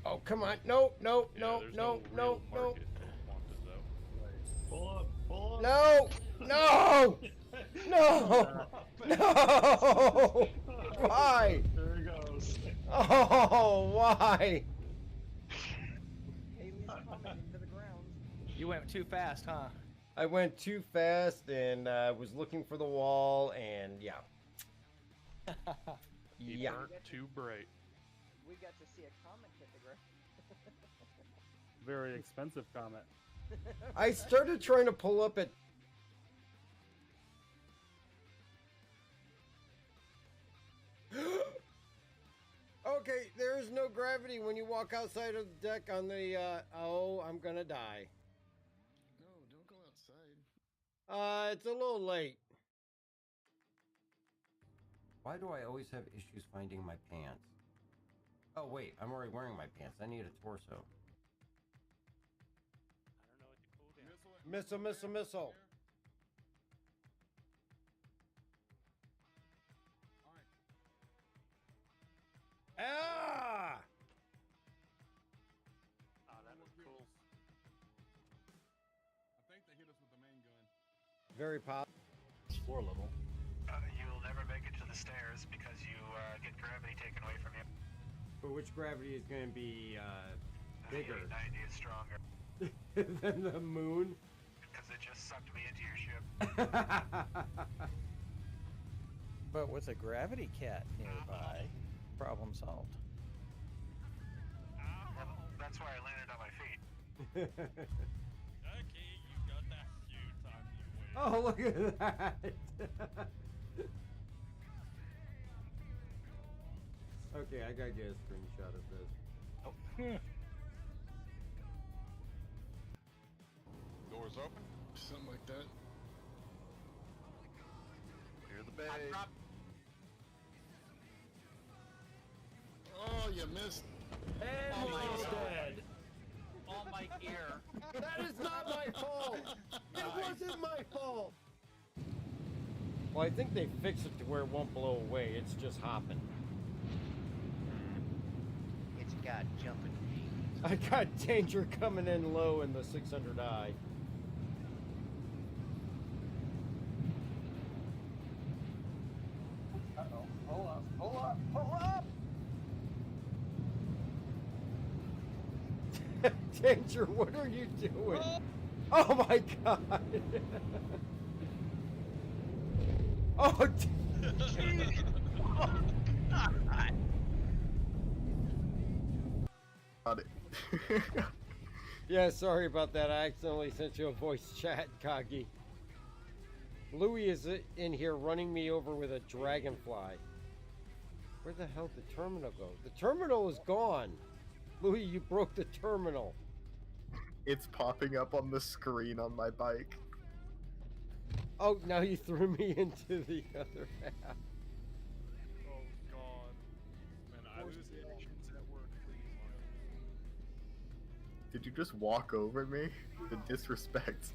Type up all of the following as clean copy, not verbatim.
Oh, come on. No, no, Yeah, no, there's no, real no, no. market wanted though. Pull up, pull up. No, no, no, no. Why? There he goes. Oh, why? Aliens coming into the ground. You went too fast, huh? I went too fast and was looking for the wall, and yeah. He Yeah. burnt too bright. We got to see a comet hit the ground. Very expensive comet. I started trying to pull up at. Okay, there is no gravity when you walk outside of the deck on the. Oh, I'm gonna die. No, don't go outside. It's a little late. Why do I always have issues finding my pants? Oh wait, I'm already wearing my pants. I need a torso. Missile, missile, missile. Ah! Oh, that was cool. I think they hit us with the main gun. Very pop. Floor level. You'll never make it to the stairs because you get gravity taken away from you. But which gravity is going to be bigger 90 is stronger than the moon? because it just sucked me into your ship. But with a gravity cat nearby, problem solved. That's why I landed on my feet. Okay, you got that suit on you. Oh, look at that! Okay, I gotta get a screenshot of this. Oh. Doors open? Something like that. Clear the bay. Oh, you missed. And He's oh, dead. Oh my ear. that is not my fault! It wasn't my fault! Well, I think they fixed it to where it won't blow away. It's just hopping. It's got jumping jeans. I got danger coming in low in the 600i. Uh-oh. Pull up, pull up, pull up! Danger, what are you doing? Oh my god! Oh, Got it. yeah, sorry about that. I accidentally sent you a voice chat, Kagi. Louis is in here running me over with a dragonfly. Where the hell did the terminal go? The terminal is gone. Louis, you broke the terminal. It's popping up on the screen on my bike. Oh, now you threw me into the other half. Oh god. Man, I lose the actions at work, please. Did you just walk over me? The disrespect.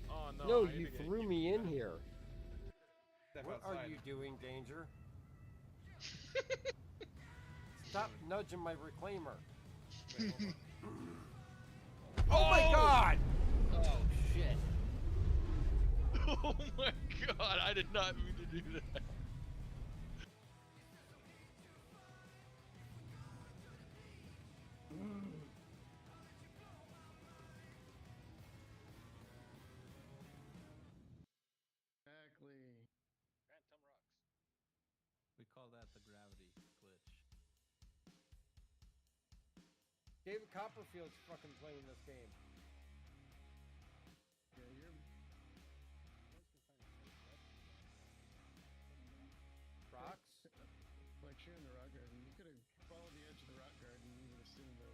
Oh no. No, I you had to get threw you me in back. here. Step What are outside. you doing, Danger? Stop nudging my reclaimer. Wait, hold on. Oh my god! Oh shit. Oh my god, I did not mean to do that. Exactly. We call that the gravity glitch. David Copperfield's fucking playing this game. Yeah, you're. Rocks? Like you're in the rock garden. You could have followed the edge of the rock garden and you would have seen the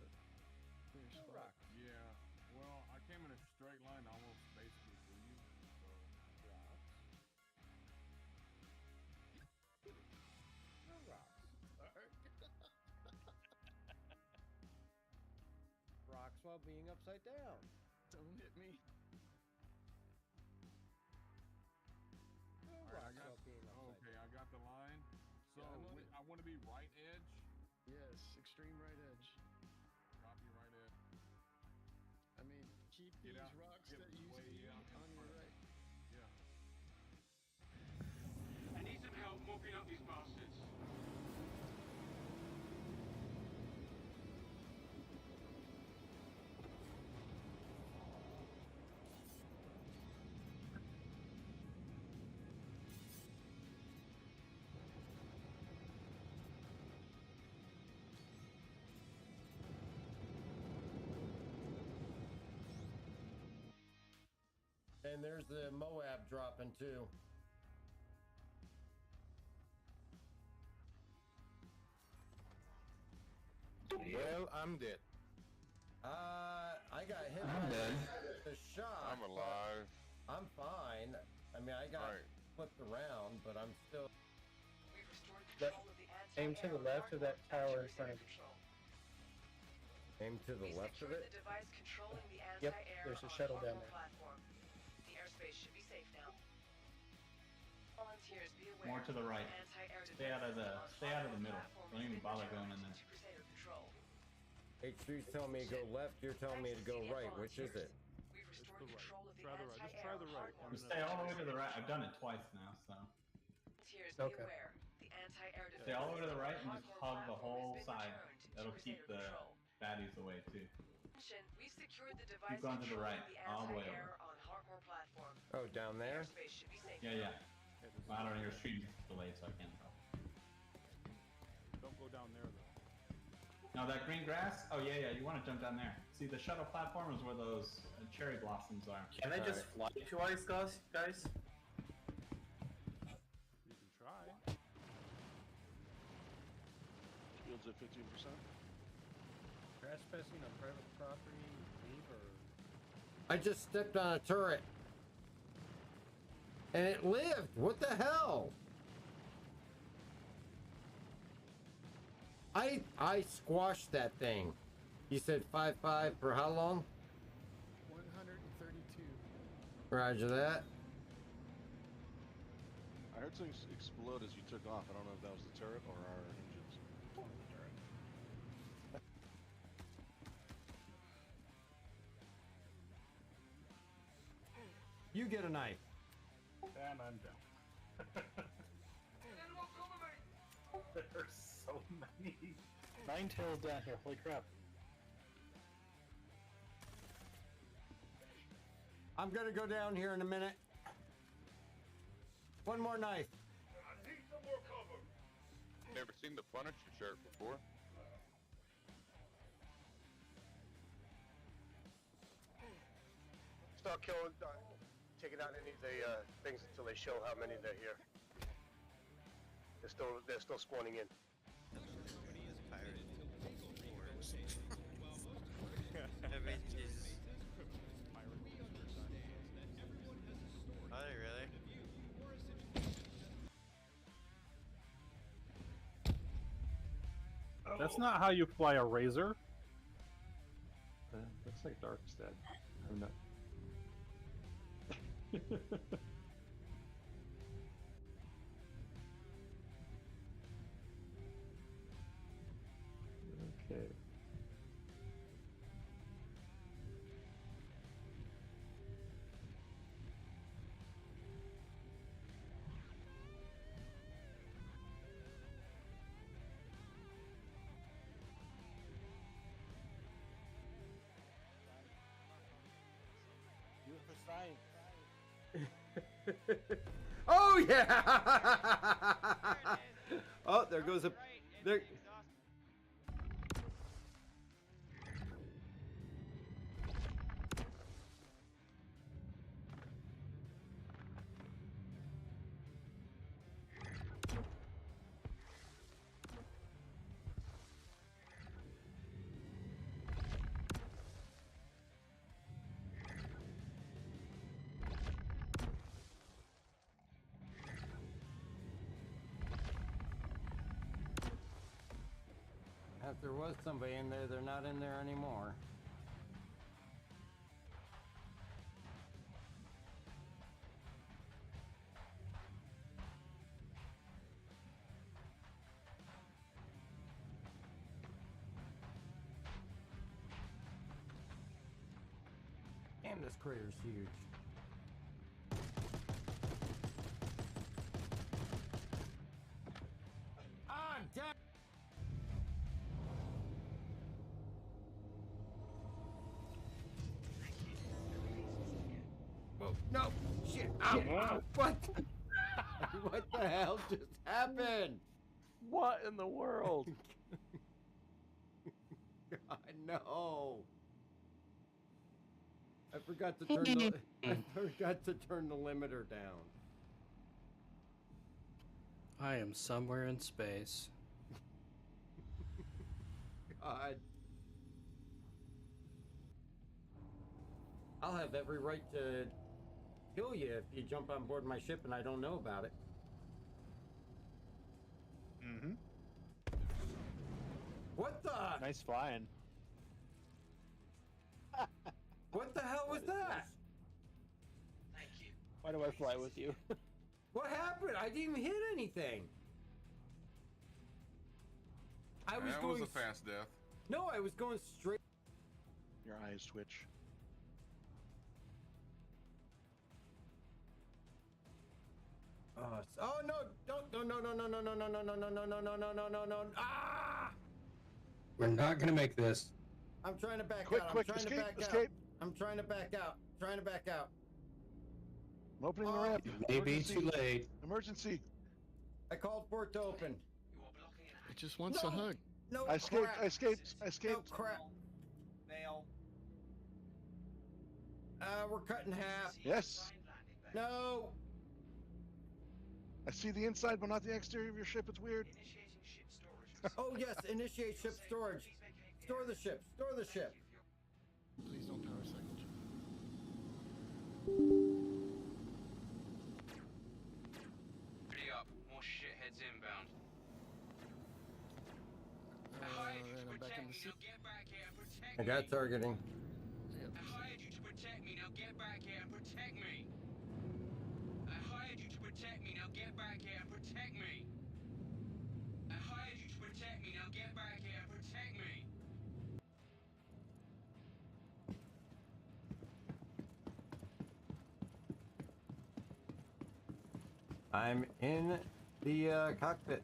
clear spot. Rocks. Yeah, well, I came in a straight line almost basically to you, so... Rocks? No rocks. Rocks while being upside down. Don't hit me. No Alright, rocks while being upside okay, down. I got the line. So, Yeah, I know I want to be right edge. Yes, extreme right edge. Keep Get these out, rocks get that used way to you out in on your front. right. Yeah. I need some help mopping up these bastards. And there's the Moab dropping too. Well, I'm dead. I got hit I'm by dead. the shot. I'm alive. I'm fine. I mean, I got Right. flipped around, but I'm still. We've restored control of the Aim to the left of that tower in front of you. Aim to the We left of secured it. the device controlling the Yep, anti-air there's a on shuttle down Harmon there. platform. The airspace should be safe now. Volunteers, be aware. More to the right. Anti-air Stay out of defense the system on stay out of the Harmon middle. platform Don't has even been bother returned going in there. to Crusader control. H3's telling me to go left. You're telling me to go right. Which is it? We've It's restored the right. control of the Try the right. Just anti-air try the on right. Harmon Just stay all the way to the right. I've done it twice now, so Volunteers, be Okay. aware. The anti-air defense stay all the way to the system right on and just Harmon hug the platform whole has been side. returned to That'll keep Crusader the control. baddies away too. We've secured the device going to the right, controlling the all the way anti-air on Hartmore platform. Oh, down The there. airspace should be safe Yeah, now. yeah. Yeah, this Well, I is- don't know, your stream's delayed, so I can't tell. Don't go down there though. No, that green grass? Oh, yeah, yeah, you want to jump down there. See, the shuttle platform is where those cherry blossoms are. Can I just fly to ice, guys? You can try. Shields at 15%. Trespassing on private property, leave or I just stepped on a turret, and it lived. What the hell? I squashed that thing. You said 5.5 for how long? 132. Roger that. I heard things explode as you took off. I don't know if that was the turret or our engines. You get a knife. And I'm down. There's so many. Nine tails down here. Holy crap. I'm gonna go down here in a minute. One more knife. I need some more cover. Never seen the Punisher shirt before. Start killing, taking out any of the things until they show how many they're here. They're still spawning in. Are they really? That's not how you fly a razor. Looks like Dark's dead. I'm not. Okay. do it for science. Oh yeah! Oh, there goes a there. If there was somebody in there, they're not in there anymore. Damn, this crater's huge. Ah, damn! Whoa, no! Shit! Ow! Ow. What? What the hell just happened? What in the world? God, no! I forgot to turn the limiter down. I am somewhere in space. God. I'll have every right to kill you if you jump on board my ship and I don't know about it. Mm-hmm. What the? Nice flying. What the hell was that? Thank you. Why do I fly with you? What happened? I didn't even hit anything. I was That going. was a fast death. No, I was going straight. Your eyes twitch. Oh no! Don't! No! Ah! We're not gonna make this. I'm trying to back Quick, out. quick, I'm trying escape, to back escape. out. I'm trying to back out. Trying to back out. I'm opening the ramp. Maybe too late. Emergency. I called for it to open. It just wants a hug. No, I escaped. crap. I escaped. I No escaped. crap. Nail. We're cut in half. Yes. No. I see the inside, but not the exterior of your ship. It's weird. Oh yes, initiate ship storage. Store the ship. Store the ship. Please don't power cycle. Ready up. More shitheads inbound. I Then hired you to I'm back protect in the me. suit. Now get back here and protect I me. got targeting. I hired you to protect me. Now get back here and protect me. I hired you to protect me. Now get back here and protect me. I hired you to protect me. Now get back here and protect me. I'm in the cockpit.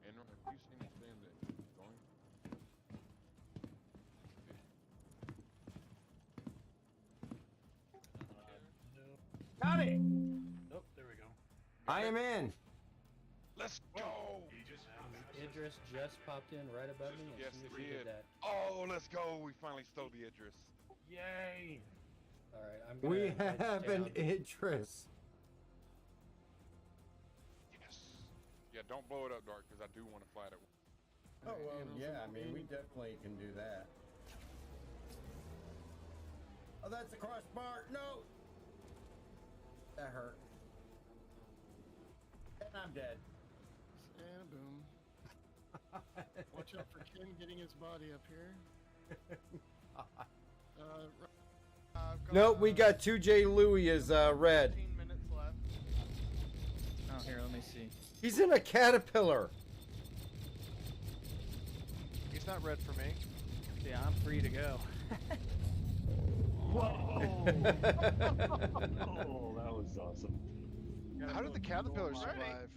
And if you see me stand there, going. Got it. Oh, there we go. I am in. Let's go! Idris just popped in right above me as Yes, soon as it he did did. that. Oh, let's go! We finally stole the Idris. Yay! All right, I'm gonna We head have an down. Idris. Yes. Yeah, don't blow it up, Dark, because I do want to fly it. Oh well, yeah. I mean, we definitely can do that. Oh, that's a crossbar. No. That hurt. And I'm dead. And boom. Watch out for Ken getting his body up here. I've got, Nope, we got 2J Louis is red. 15 minutes left. Oh, here, let me see. He's in a caterpillar. He's not red for me. Yeah, I'm free to go. Whoa! Oh, that was awesome. How did the caterpillar survive?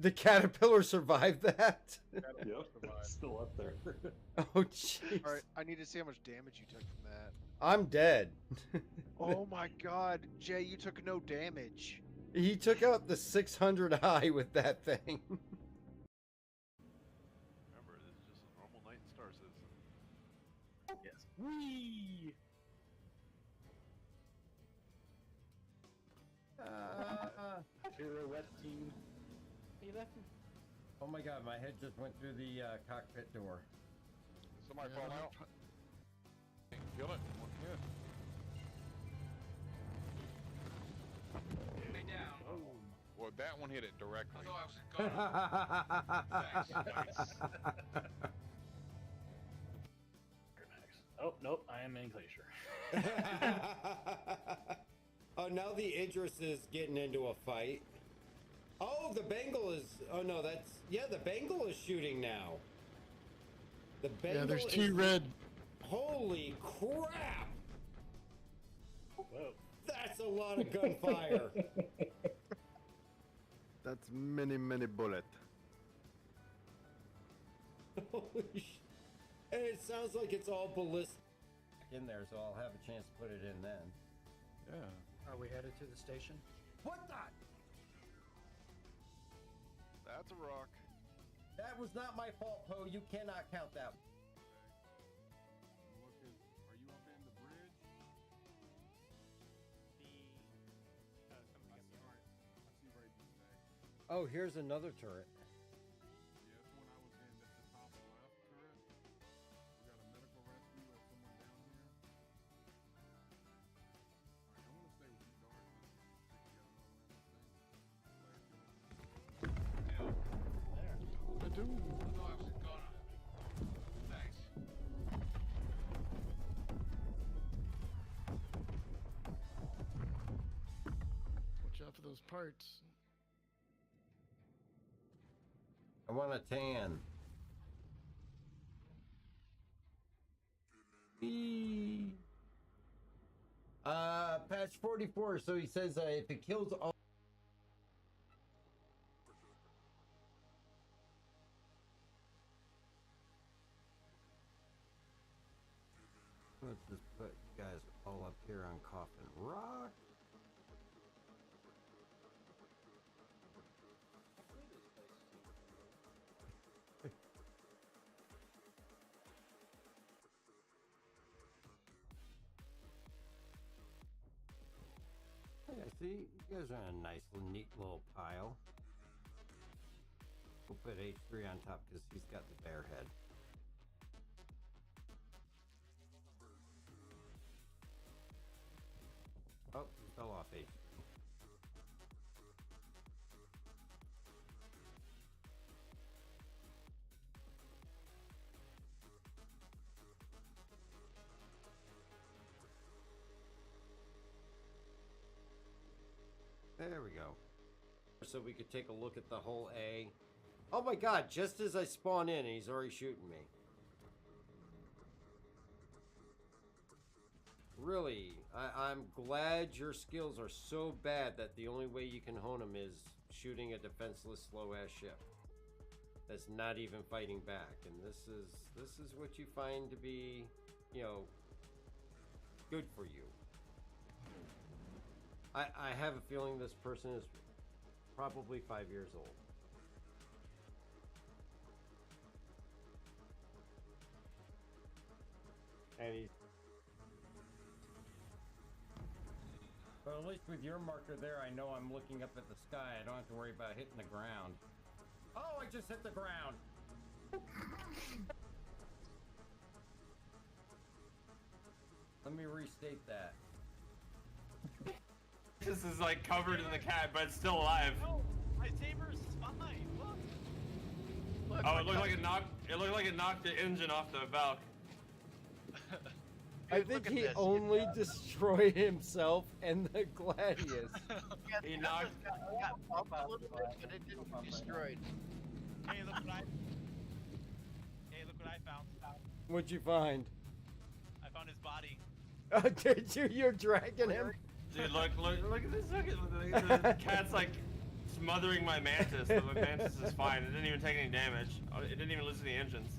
The caterpillar survived that? Yep, it's still up there. Oh, jeez. Alright, I need to see how much damage you took from that. I'm dead. Oh my god, Jay, you took no damage. He took out the 600 high with that thing. Remember, this is just a normal night in Star Citizen. Yes. Whee! Pirouette team. He left him. Oh my god, my head just went through the cockpit door. Somebody fall out. Kill it. Once again. Lay down. Well, that one hit it directly. I thought I was a gunner. Thanks. Oh, nope, I am in Glacier. Oh, now the Idris is getting into a fight. Oh, Oh, the Bengal is. Oh no, that's the Bengal is shooting now. The Bengal. Yeah, there's is, two red. Holy crap! Whoa. That's a lot of gunfire. That's many bullet. Holy sh! And it sounds like it's all ballistic in there, so I'll have a chance to put it in then. Yeah. Are we headed to the station? What the? That's a rock. That was not my fault, Poe. You cannot count that. Look at, are you up in the bridge? Something in the Alright, I see right there. Oh, here's another turret. Yeah, that's one I was in. That's the top left turret. We got a medical rescue. There's someone down here. Alright, I'm gonna stay with you, Dark. I do. Thanks. Watch out for those parts. I want a tan. Eee. Patch 44. So he says if it kills all. Let's just put you guys all up here on Coffin Rock. Yeah, see, you guys are in a nice, neat little pile. We'll put H3 on top because he's got the bear head. Oh, he fell off H3. There we go. So we could take a look at the whole A. Oh my god, just as I spawn in, he's already shooting me. Really, I'm glad your skills are so bad that the only way you can hone them is shooting a defenseless, slow-ass ship that's not even fighting back. And this is what you find to be, you know, good for you. I have a feeling this person is probably 5 years old. And he's... But at least with your marker there, I know I'm looking up at the sky. I don't have to worry about hitting the ground. Oh, I just hit the ground! Let me restate that. This is like covered in the cat, but it's still alive. No, my saber's fine. Look. Oh, it looked like it knocked. It looked like it knocked the engine off the Valk. I think he only destroyed himself and the Gladius. He knocked. Got bumped a little bit, but it didn't get destroyed. Hey, look what I found. What'd you find? I found his body. Did you? You're dragging him? Dude, look at this. Look at the cat's like smothering my mantis, but my mantis is fine. It didn't even take any damage. It didn't even lose any engines.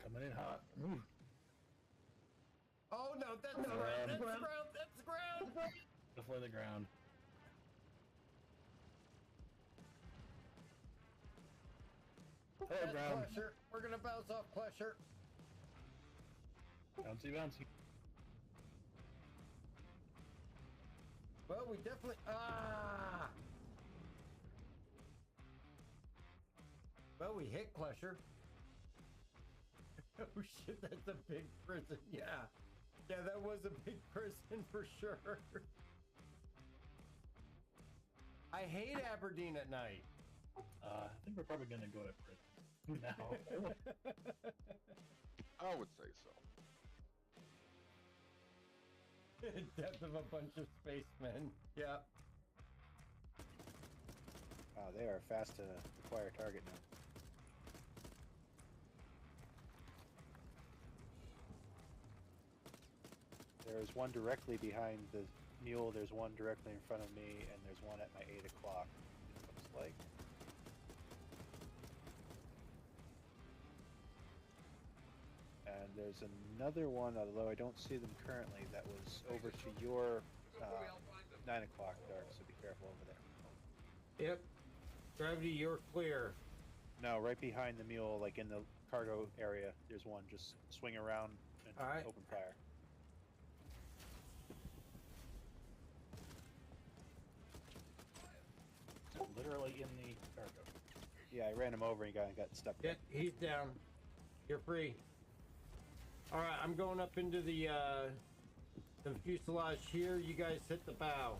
Coming in hot. Ooh. Oh no, that's the ground. That's the ground. That's the ground. Before the ground. That's Clusher. We're gonna bounce off Clusher. Bouncy, bouncy. Well, we definitely... Ah! Well, we hit Clusher. Oh shit, that's a big prison. Yeah. Yeah, that was a big prison for sure. I hate Aberdeen at night. I think we're probably gonna go to prison now. I would say so. Death of a bunch of spacemen. Yeah. Wow, they are fast to acquire target now. There's one directly behind the mule, there's one directly in front of me, and there's one at my 8 o'clock, it looks like. And there's another one, although I don't see them currently, that was over to your 9 o'clock, Dark, so be careful over there. Yep. Gravity, you're clear. No, right behind the mule, like in the cargo area, there's one. Just swing around and open fire. So literally in the cargo. Yeah, I ran him over and got stuck. Yeah, he's down. You're free. All right, I'm going up into the fuselage here. You guys hit the bow.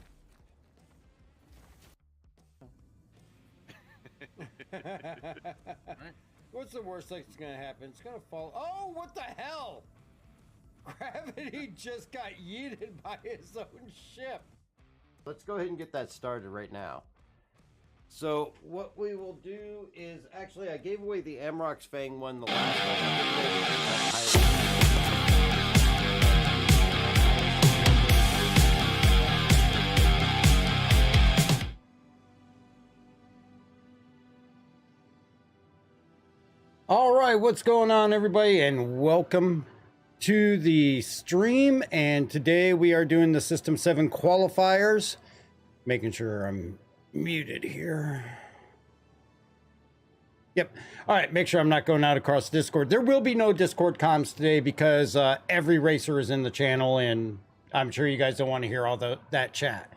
What's the worst that's gonna happen? It's gonna fall. Oh, what the hell? Gravity just got yeeted by his own ship. Let's go ahead and get that started right now. So what we will do is, actually, I gave away the Amrox Fang one the last time. All right, what's going on, everybody, and welcome to the stream. And today we are doing the System 7 qualifiers. Making sure I'm muted here. Yep. All right, make sure I'm not going out across Discord. There will be no Discord comms today because every racer is in the channel, and I'm sure you guys don't want to hear all that chat.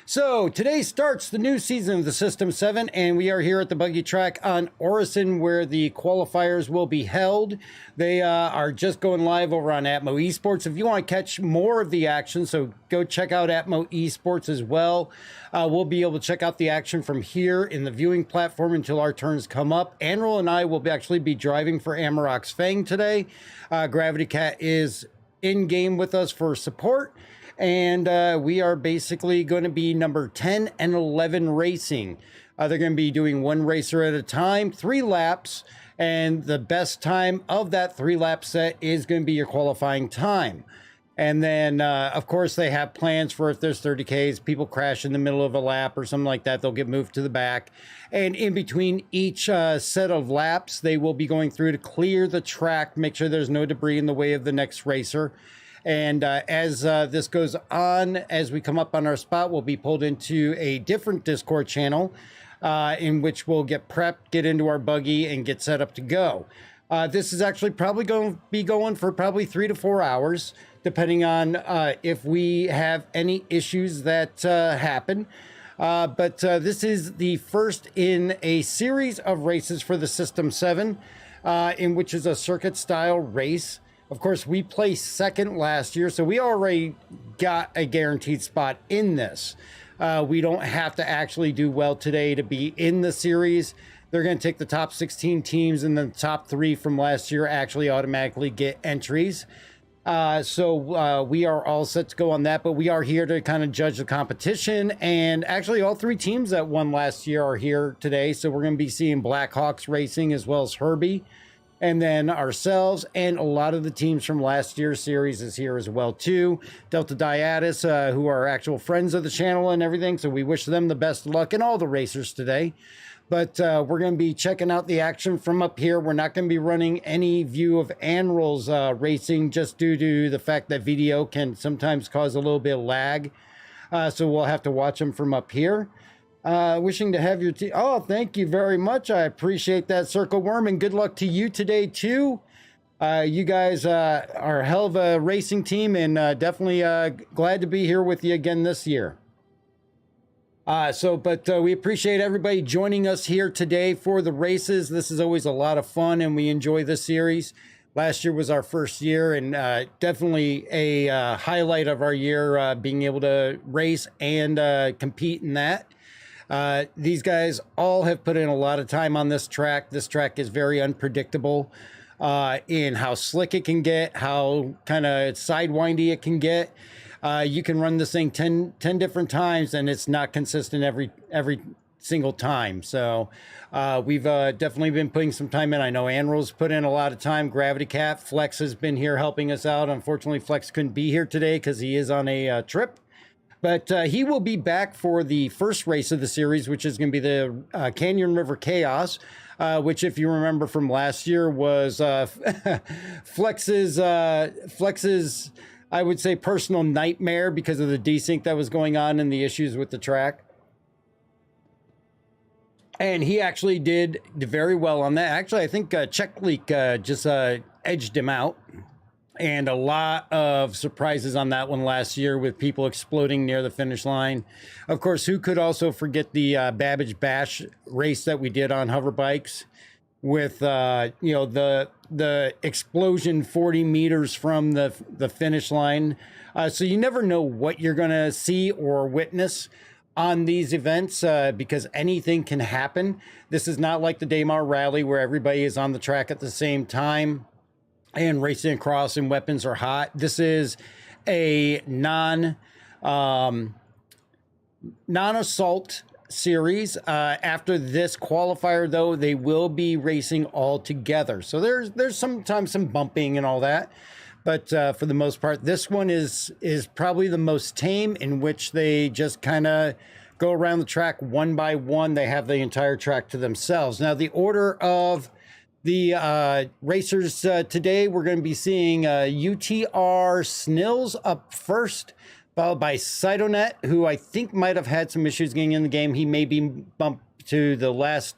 So today starts the new season of the System 7, and we are here at the buggy track on Orison where the qualifiers will be held. They are just going live over on Atmo Esports. If you want to catch more of the action, so go check out Atmo Esports as well. We'll be able to check out the action from here in the viewing platform until our turns come up. Anril and I will actually be driving for Amarok's Fang today. Gravity Cat is in game with us for support. And we are basically going to be number 10 and 11 racing. They're going to be doing one racer at a time, 3 laps. And the best time of that 3-lap set is going to be your qualifying time. And then, of course, they have plans for if there's 30Ks, people crash in the middle of a lap or something like that, they'll get moved to the back. And in between each set of laps, they will be going through to clear the track, make sure there's no debris in the way of the next racer. And as this goes on, as we come up on our spot, we'll be pulled into a different Discord channel in which we'll get prepped, get into our buggy, and get set up to go. This is actually probably going to be going for probably 3 to 4 hours, depending on if we have any issues that happen. But this is the first in a series of races for the System 7, in which is a circuit-style race. Of course, we placed second last year, so we already got a guaranteed spot in this. We don't have to actually do well today to be in the series. They're going to take the top 16 teams, and the top 3 from last year actually automatically get entries. So we are all set to go on that, but we are here to kind of judge the competition. And actually, all 3 teams that won last year are here today. So we're going to be seeing Blackhawks Racing as well as Herbie. And then ourselves and a lot of the teams from last year's series is here as well too. Delta Diatus, who are actual friends of the channel and everything. So we wish them the best of luck and all the racers today. But we're going to be checking out the action from up here. We're not going to be running any view of Anril's racing just due to the fact that video can sometimes cause a little bit of lag. So we'll have to watch them from up here. Wishing to have your team. Oh, thank you very much. I appreciate that, Circle Worm, and good luck to you today too. You guys are a hell of a racing team, and definitely glad to be here with you again this year. But we appreciate everybody joining us here today for the races. This is always a lot of fun, and we enjoy this series. Last year was our first year, and definitely a highlight of our year, being able to race and compete in that. These guys all have put in a lot of time on this track. This track is very unpredictable in how slick it can get, how kind of sidewindy it can get. you can run this thing 10 different times and it's not consistent every single time. So we've definitely been putting some time in. I know Anrol's put in a lot of time. Gravity Cat, Flex has been here helping us out. Unfortunately, Flex couldn't be here today because he is on a trip. But he will be back for the first race of the series, which is going to be the Canyon River Chaos, which, if you remember from last year, was Flex's, I would say, personal nightmare because of the desync that was going on and the issues with the track. And he actually did very well on that. Actually, I think Check Leak just edged him out. And a lot of surprises on that one last year with people exploding near the finish line. Of course, who could also forget the Babbage Bash race that we did on hover bikes with, you know, the explosion 40 meters from the finish line. So you never know what you're going to see or witness on these events because anything can happen. This is not like the Daymar Rally where everybody is on the track at the same time and racing across and weapons are hot. This is a non-assault series. After this qualifier, though, they will be racing all together. So there's sometimes some bumping and all that. But for the most part, this one is probably the most tame, in which they just kind of go around the track one by one. They have the entire track to themselves. Now, the order of the racers today, we're going to be seeing UTR Snills up first, followed by Cytonet, who I think might have had some issues getting in the game. He may be bumped to the last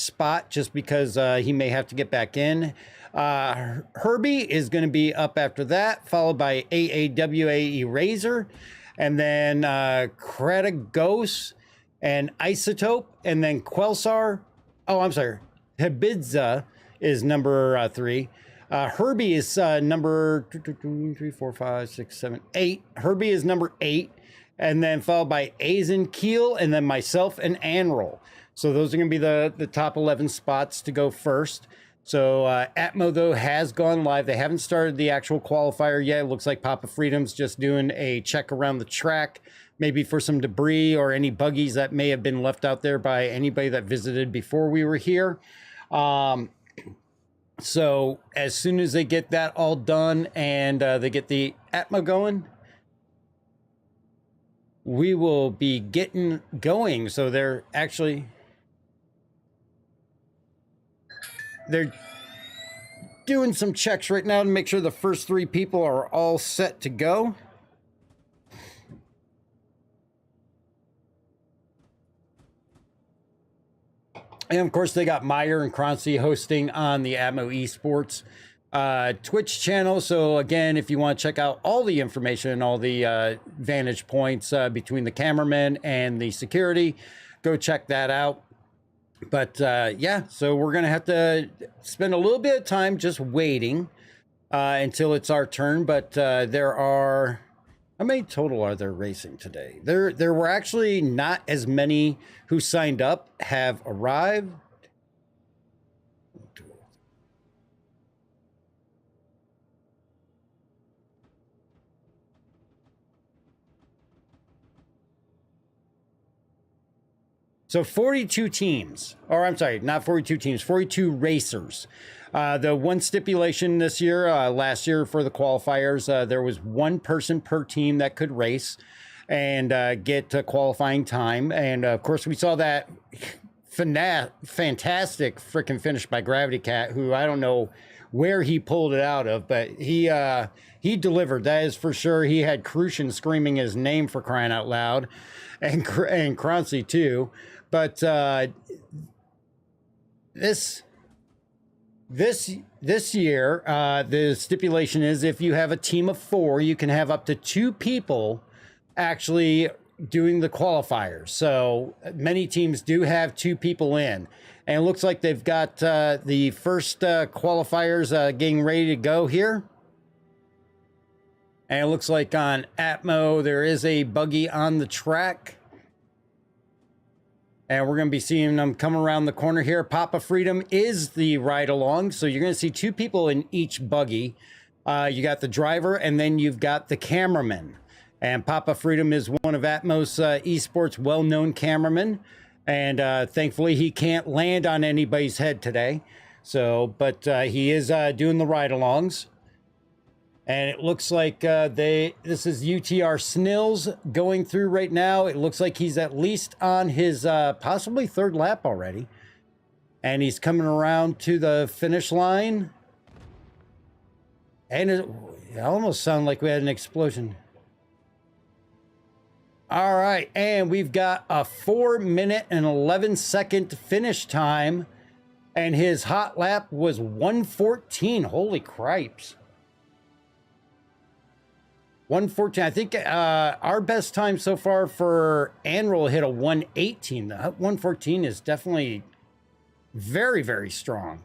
spot just because he may have to get back in. Herbie is going to be up after that, followed by AAWA Eraser, and then Kratagos and Isotope, and then Quelsar. Oh, I'm sorry. Hebidza is number 3. Herbie is number 2, 3, 4, 5, 6, 7, 8. Herbie is number 8, and then followed by Azen Keel, and then myself and Anrol. So those are going to be the top 11 spots to go first. So Atmo, though, has gone live. They haven't started the actual qualifier yet. It looks like Papa Freedom's just doing a check around the track, maybe for some debris or any buggies that may have been left out there by anybody that visited before we were here. So as soon as they get that all done and they get the Atmo going, we will be getting going. So they're doing some checks right now to make sure the first 3 people are all set to go. And of course, they got Meyer and Croncy hosting on the Atmo Esports Twitch channel. So again, if you want to check out all the information and all the vantage points between the cameramen and the security, go check that out. But yeah, so we're going to have to spend a little bit of time just waiting until it's our turn. But there are, how many total are there racing today? There were actually not as many who signed up have arrived. So 42 teams, or I'm sorry, not 42 teams, 42 racers. The one stipulation this year, last year for the qualifiers, there was 1 person per team that could race and get qualifying time. And of course, we saw that fantastic freaking finish by Gravity Cat, who I don't know where he pulled it out of, but he delivered. That is for sure. He had Crucian screaming his name, for crying out loud, and Croncy too. But this year, the stipulation is if you have a team of 4, you can have up to 2 people actually doing the qualifiers. So many teams do have 2 people in. And it looks like they've got the first qualifiers getting ready to go here. And it looks like on Atmo, there is a buggy on the track. And we're going to be seeing them come around the corner here. Papa Freedom is the ride along. So you're going to see 2 people in each buggy. You got the driver, and then you've got the cameraman. And Papa Freedom is one of Atmos Esports' well-known cameramen. And thankfully, he can't land on anybody's head today. So, but he is doing the ride-alongs. And it looks like this is UTR Snills going through right now. It looks like he's at least on his possibly third lap already. And he's coming around to the finish line. And it almost sounded like we had an explosion. All right, and we've got a 4-minute and 11-second finish time. And his hot lap was 1:14. Holy cripes. 1:14. I think our best time so far for Anral hit a 1:18. The 1:14 is definitely very, very strong.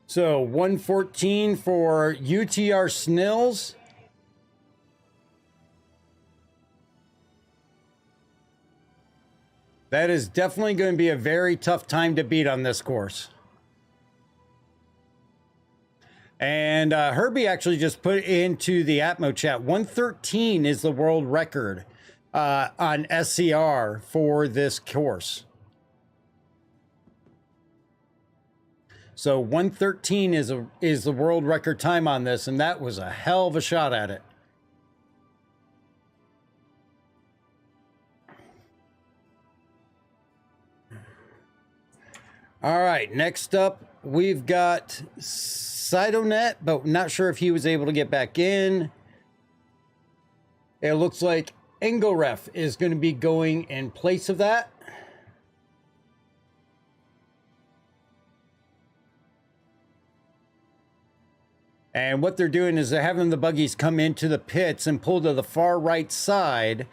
So 1:14 for UTR Snills. That is definitely going to be a very tough time to beat on this course. And Herbie actually just put into the Atmo chat, 1:13 is the world record on SCR for this course. So 1:13 is the world record time on this, and that was a hell of a shot at it. All right, next up, we've got Sidonet, but not sure if he was able to get back in. It looks like Engoref is going to be going in place of that. And what they're doing is they're having the buggies come into the pits and pull to the far right side.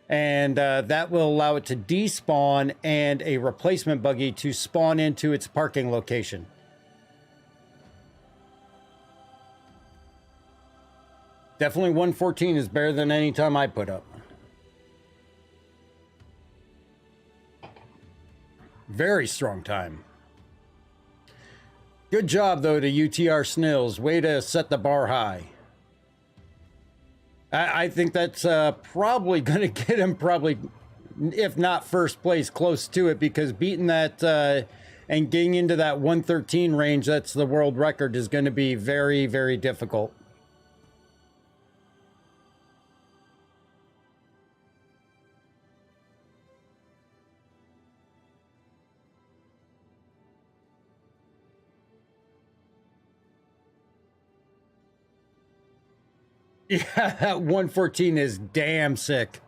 And that will allow it to despawn and a replacement buggy to spawn into its parking location. Definitely 1:14 is better than any time I put up. Very strong time. Good job, though, to UTR Snills. Way to set the bar high. I think that's probably going to get him if not first place, close to it, because beating that and getting into that 1:13 range, that's the world record, is going to be very, very difficult. Yeah, that 1:14 is damn sick.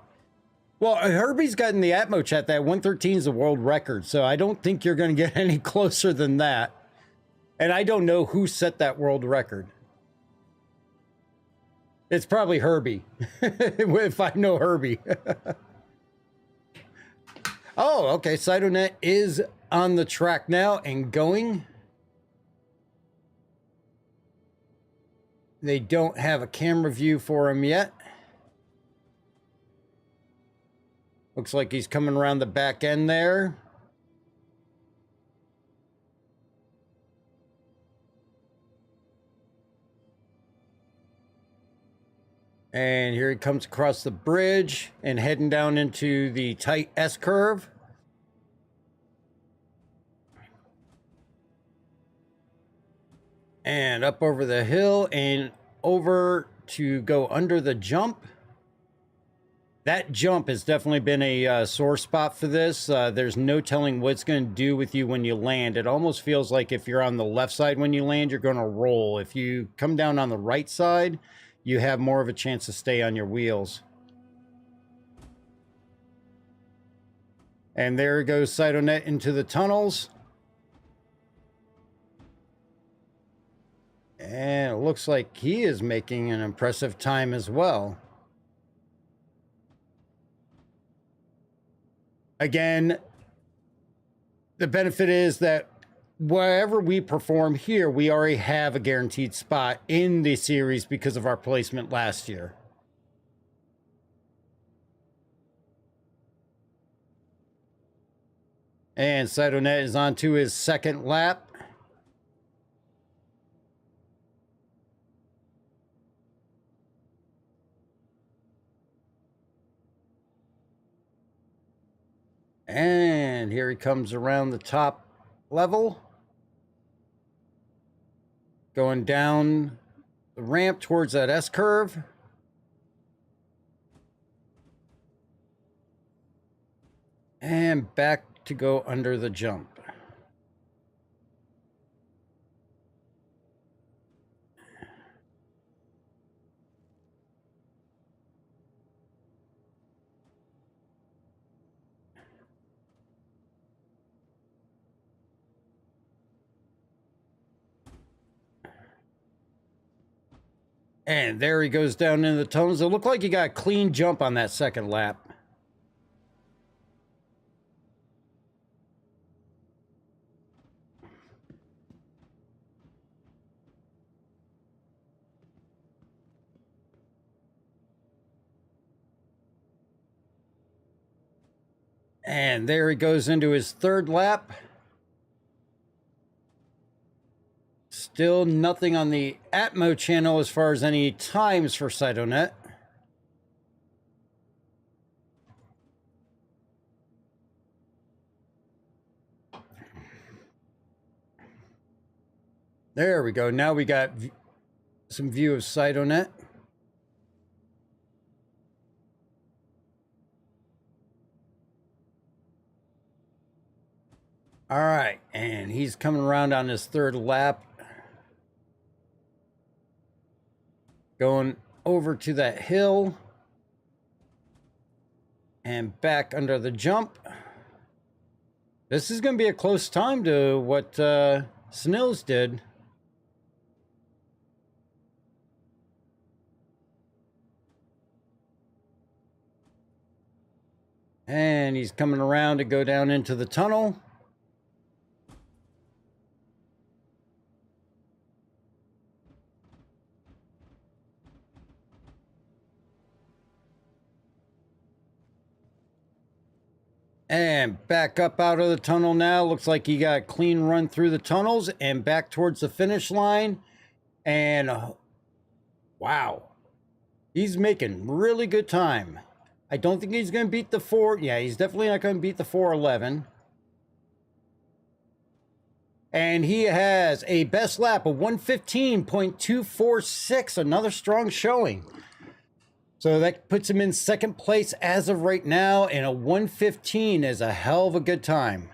Well, Herbie's got in the Atmo chat that 1:13 is the world record, so I don't think you're going to get any closer than that. And I don't know who set that world record. It's probably Herbie, if I know Herbie. Oh, okay, Sidonet is on the track now and going. They don't have a camera view for him yet. Looks like he's coming around the back end there. And here he comes across the bridge and heading down into the tight S-curve. And up over the hill and over to go under the jump. That jump has definitely been a sore spot for this. There's no telling what it's going to do with you when you land. It almost feels like if you're on the left side when you land, you're going to roll. If you come down on the right side, you have more of a chance to stay on your wheels. And there goes Sidonet into the tunnels. And it looks like he is making an impressive time as well. Again, the benefit is that wherever we perform here, we already have a guaranteed spot in the series because of our placement last year. And Cytonet is on to his second lap. And here he comes around the top level. Going down the ramp towards that S-curve. And back to go under the jump. And there he goes down into the tunnels. It looked like he got a clean jump on that second lap. And there he goes into his third lap. Still nothing on the Atmo channel as far as any times for Cytonet. There we go. Now we got some view of Cytonet. All right, and he's coming around on his third lap. Going over to that hill. And back under the jump. This is going to be a close time to what Snills did. And he's coming around to go down into the tunnel. And back up out of the tunnel now. Looks like he got a clean run through the tunnels and back towards the finish line. And wow, he's making really good time. I don't think he's going to beat the 4. Yeah, he's definitely not going to beat the 4:11. And he has a best lap of 1:15.246. Another strong showing. So that puts him in second place as of right now, and a 1:15 is a hell of a good time.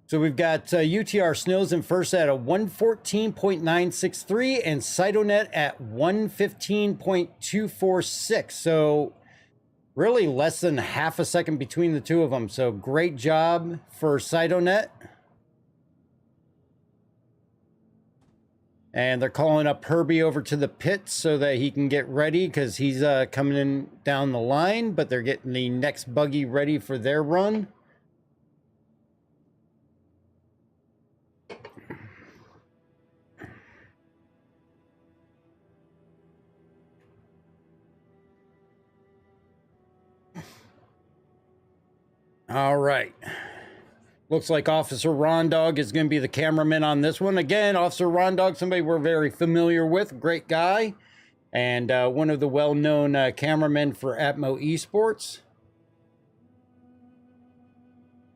So we've got UTR Snills in first at a 1:14.963 and Cytonet at 1:15.246. So really less than half a second between the two of them. So great job for Cytonet. And they're calling up Herbie over to the pits so that he can get ready because he's coming in down the line, but they're getting the next buggy ready for their run. All right. Looks like Officer Rondog is going to be the cameraman on this one. Again, Officer Rondog, somebody we're very familiar with, great guy, and one of the well-known cameramen for Atmo Esports,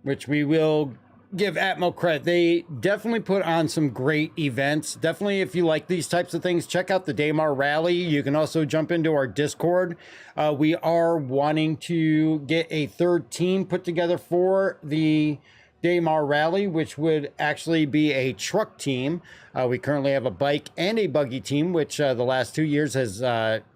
which we will give Atmo credit. They definitely put on some great events. Definitely, if you like these types of things, check out the Daymar Rally. You can also jump into our Discord. We are wanting to get a third team put together for the Daymar Rally, which would actually be a truck team. We currently have a bike and a buggy team, which the last 2 years has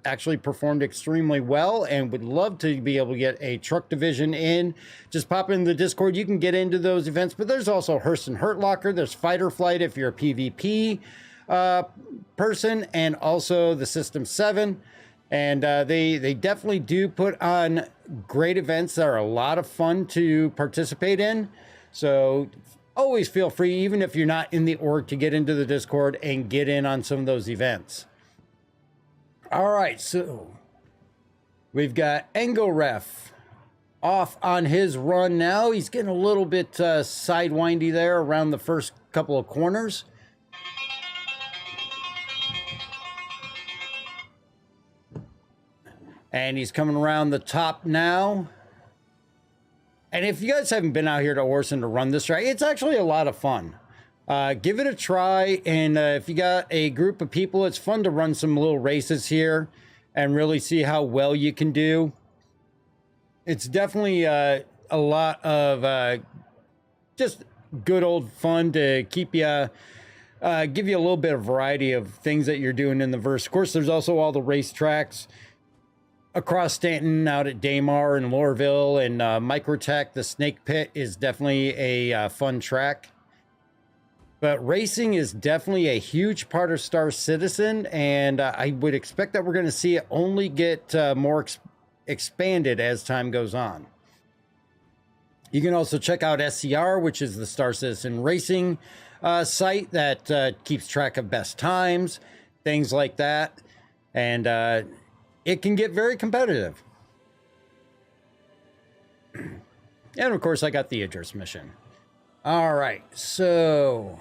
actually performed extremely well, and would love to be able to get a truck division in. Just pop in the Discord. You can get into those events, but there's also Hearst and Hurt Locker. There's Fight or Flight if you're a PvP person, and also the System 7. And they definitely do put on great events that are a lot of fun to participate in. So always feel free, even if you're not in the org, to get into the Discord and get in on some of those events. All right, so we've got Engoref off on his run now. He's getting a little bit sidewindy there around the first couple of corners. And he's coming around the top now. And if you guys haven't been out here to Orson to run this track, it's actually a lot of fun. Give it a try. And if you got a group of people, it's fun to run some little races here and really see how well you can do. It's definitely a lot of just good old fun to keep you, give you a little bit of variety of things that you're doing in the verse. Of course, there's also all the race tracks across Stanton, out at Daymar and Lorville and Microtech. The Snake Pit is definitely a fun track. But racing is definitely a huge part of Star Citizen, and I would expect that we're going to see it only get more expanded as time goes on. You can also check out SCR, which is the Star Citizen Racing site that keeps track of best times, things like that. And it can get very competitive. And of course, I got the Idris mission. All right, so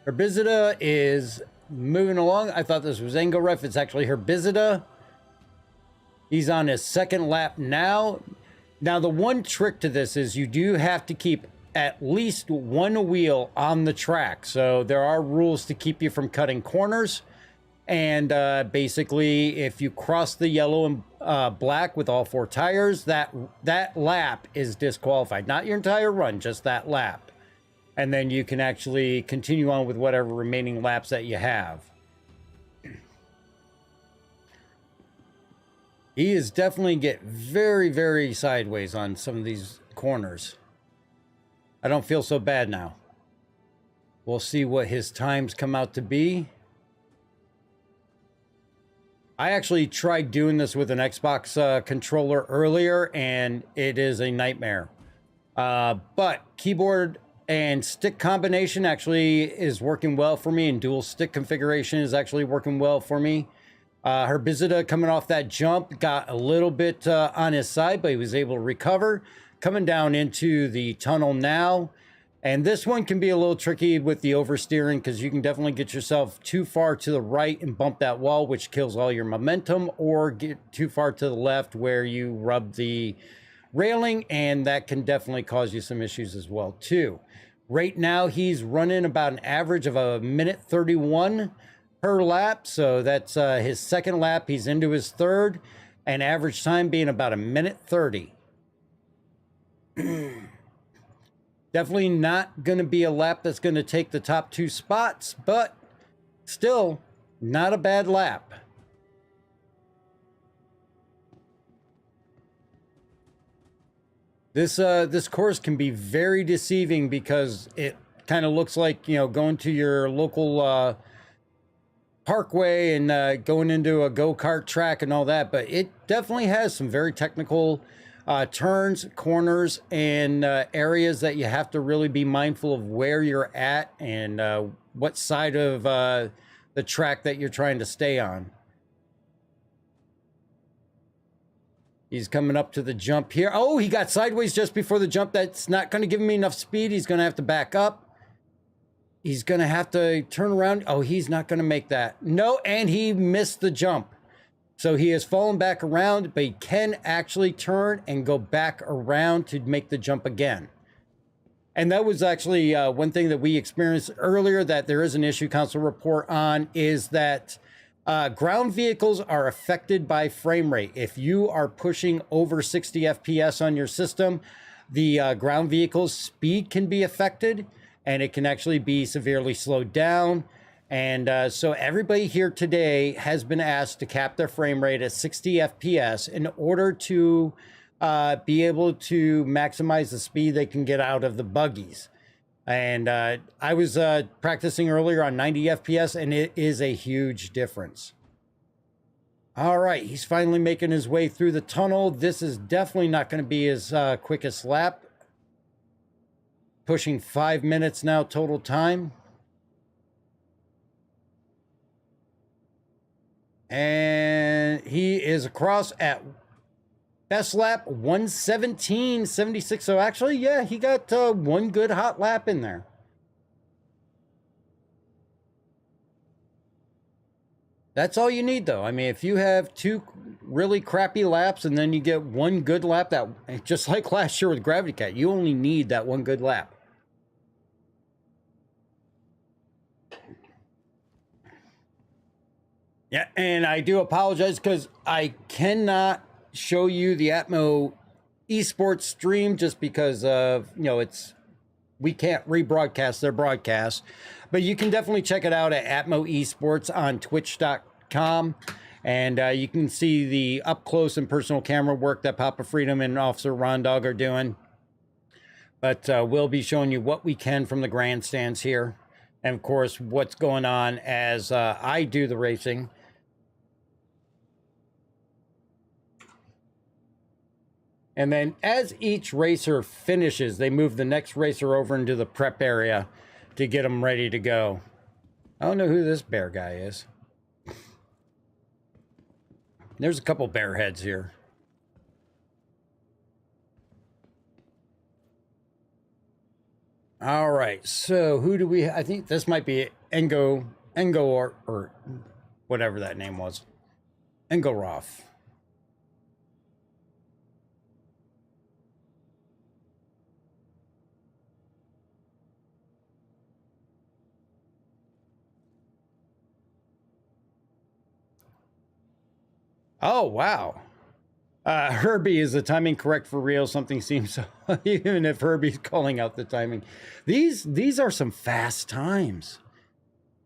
Herbizida is moving along. I thought this was Angoref. It's actually Herbizida. He's on his second lap now. Now, the one trick to this is you do have to keep at least one wheel on the track. So there are rules to keep you from cutting corners. And basically, if you cross the yellow and black with all 4 tires, that lap is disqualified. Not your entire run, just that lap. And then you can actually continue on with whatever remaining laps that you have. He is definitely get very, very sideways on some of these corners. I don't feel so bad now. We'll see what his times come out to be. I actually tried doing this with an Xbox controller earlier, and it is a nightmare. But keyboard and stick combination actually is working well for me, and dual stick configuration is actually working well for me. Herbizida coming off that jump got a little bit on his side, but he was able to recover. Coming down into the tunnel now. And this one can be a little tricky with the oversteering because you can definitely get yourself too far to the right and bump that wall, which kills all your momentum, or get too far to the left where you rub the railing, and that can definitely cause you some issues as well too. Right now he's running about an average of a minute 31 per lap, so that's his second lap. He's into his third, and average time being about a minute 30. Definitely not going to be a lap that's going to take the top 2 spots, but still not a bad lap. This course can be very deceiving because it kind of looks like, you know, going to your local parkway and going into a go-kart track and all that, but it definitely has some very technical turns, corners, and areas that you have to really be mindful of where you're at and what side of the track that you're trying to stay on. He's coming up to the jump here. Oh, he got sideways just before the jump. That's not going to give me enough speed. He's going to have to back up. He's going to have to turn around. Oh, he's not going to make that. No, and he missed the jump. So he has fallen back around, but he can actually turn and go back around to make the jump again. And that was actually one thing that we experienced earlier that there is an issue council report on, is that ground vehicles are affected by frame rate. If you are pushing over 60 FPS on your system, the ground vehicle's speed can be affected, and it can actually be severely slowed down. And so everybody here today has been asked to cap their frame rate at 60 FPS in order to be able to maximize the speed they can get out of the buggies. And I was practicing earlier on 90 FPS, and it is a huge difference. All right, he's finally making his way through the tunnel. This is definitely not going to be his quickest lap. Pushing 5 minutes now total time. And he is across at Best lap 117.76. So actually, yeah, he got one good hot lap in there. That's all you need, though. I mean, if you have 2 really crappy laps and then you get 1 good lap, that just like last year with Gravity Cat, you only need that 1 good lap. Yeah, and I do apologize because I cannot show you the Atmo esports stream just because of, you know, we can't rebroadcast their broadcast. But you can definitely check it out at Atmo Esports on twitch.com. And you can see the up close and personal camera work that Papa Freedom and Officer Rondog are doing. But we'll be showing you what we can from the grandstands here. And of course, what's going on as I do the racing. And then as each racer finishes, they move the next racer over into the prep area to get them ready to go. I don't know who this bear guy is. There's a couple bear heads here. All right, so who do we... I think this might be Engo or whatever that name was. Engoroff. Oh, wow. Herbie, is the timing correct for real? Something seems so, even if Herbie's calling out the timing. These are some fast times.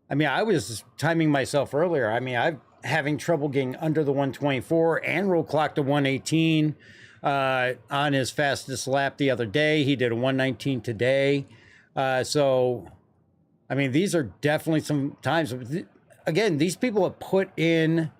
I mean, I was timing myself earlier. I mean, I'm having trouble getting under the 124. Andrew clocked a 118 on his fastest lap the other day. He did a 119 today. So, I mean, these are definitely some times. Again, these people have put in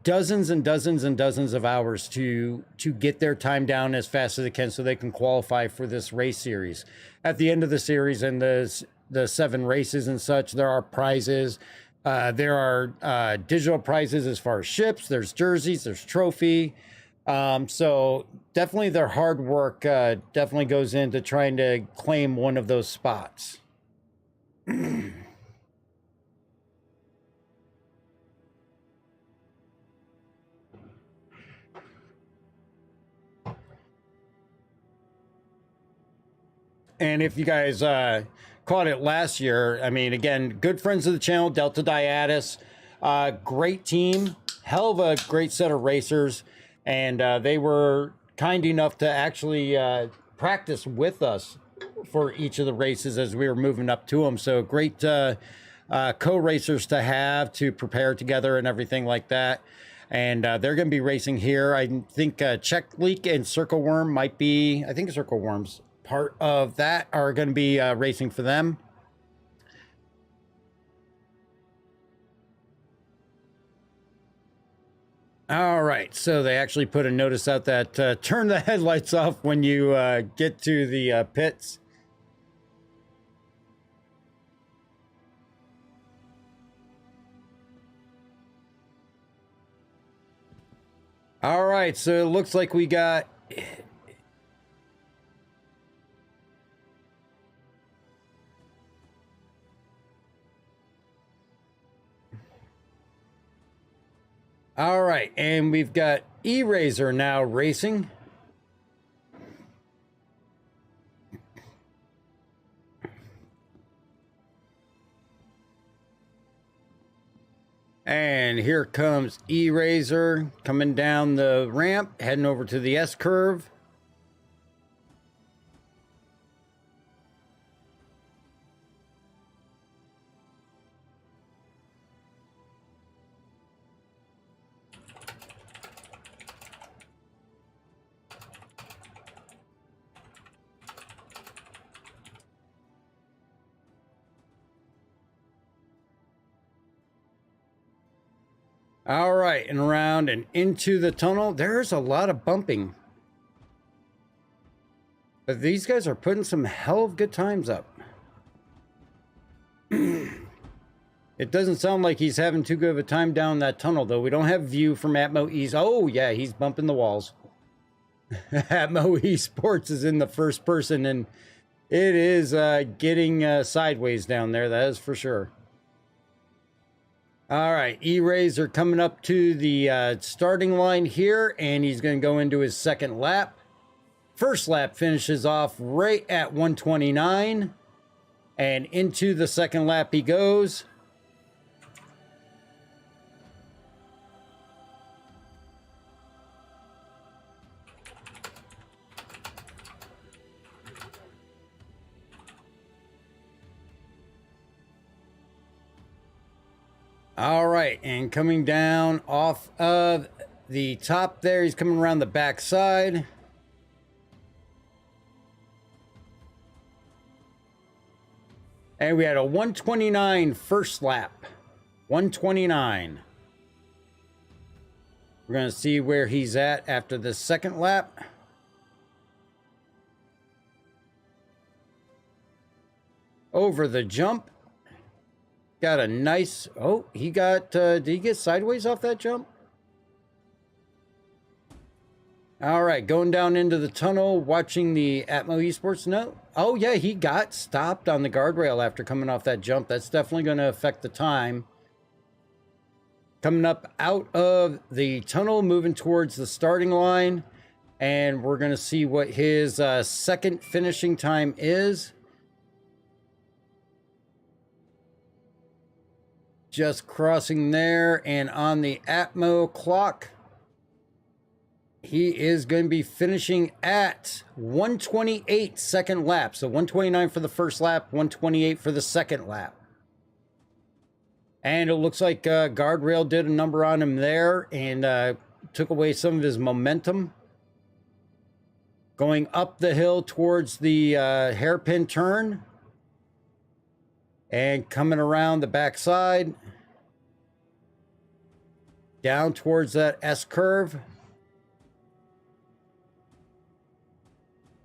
dozens and dozens and dozens of hours to get their time down as fast as they can so they can qualify for this race series. At the end of the series and the 7 races and such, there are prizes. There are digital prizes as far as ships, there's jerseys, there's trophy. So definitely their hard work definitely goes into trying to claim one of those spots. And if you guys caught it last year, I mean, again, good friends of the channel, Delta Diatis, great team, hell of a great set of racers. And they were kind enough to actually practice with us for each of the races as we were moving up to them. So great co-racers to have to prepare together and everything like that. And they're going to be racing here. I think Check Leak and Circle Worm might be, I think Circle Worm's part of that, are going to be racing for them. All right, so they actually put a notice out that turn the headlights off when you get to the pits. All right, so it looks like we got... All right, and we've got E-Razor now racing. And here comes E-Razor coming down the ramp, heading over to the S-curve. All right, and around and into the tunnel. There's a lot of bumping. But these guys are putting some hell of good times up. It doesn't sound like he's having too good of a time down that tunnel, though. We don't have view from Atmo East. Oh, yeah, he's bumping the walls. Atmo Esports is in the first person, and it is getting sideways down there, that is for sure. All right, E-Rays are coming up to the starting line here, and he's going to go into his second lap. First lap finishes off right at 129, and into the second lap he goes. All right, and coming down off of the top there, he's coming around the back side. And we had a 129 first lap. 129. We're going to see where he's at after the second lap. Over the jump. Got a nice... Oh, he got... did he get sideways off that jump? All right, going down into the tunnel, watching the Atmo Esports. No. Oh, yeah, he got stopped on the guardrail after coming off that jump. That's definitely going to affect the time. Coming up out of the tunnel, moving towards the starting line. And we're going to see what his second finishing time is. Just crossing there, and on the Atmo clock, he is going to be finishing at 128 second lap. So 129 for the first lap, 128 for the second lap. And it looks like guardrail did a number on him there and took away some of his momentum. Going up the hill towards the hairpin turn. And coming around the backside. Down towards that S curve.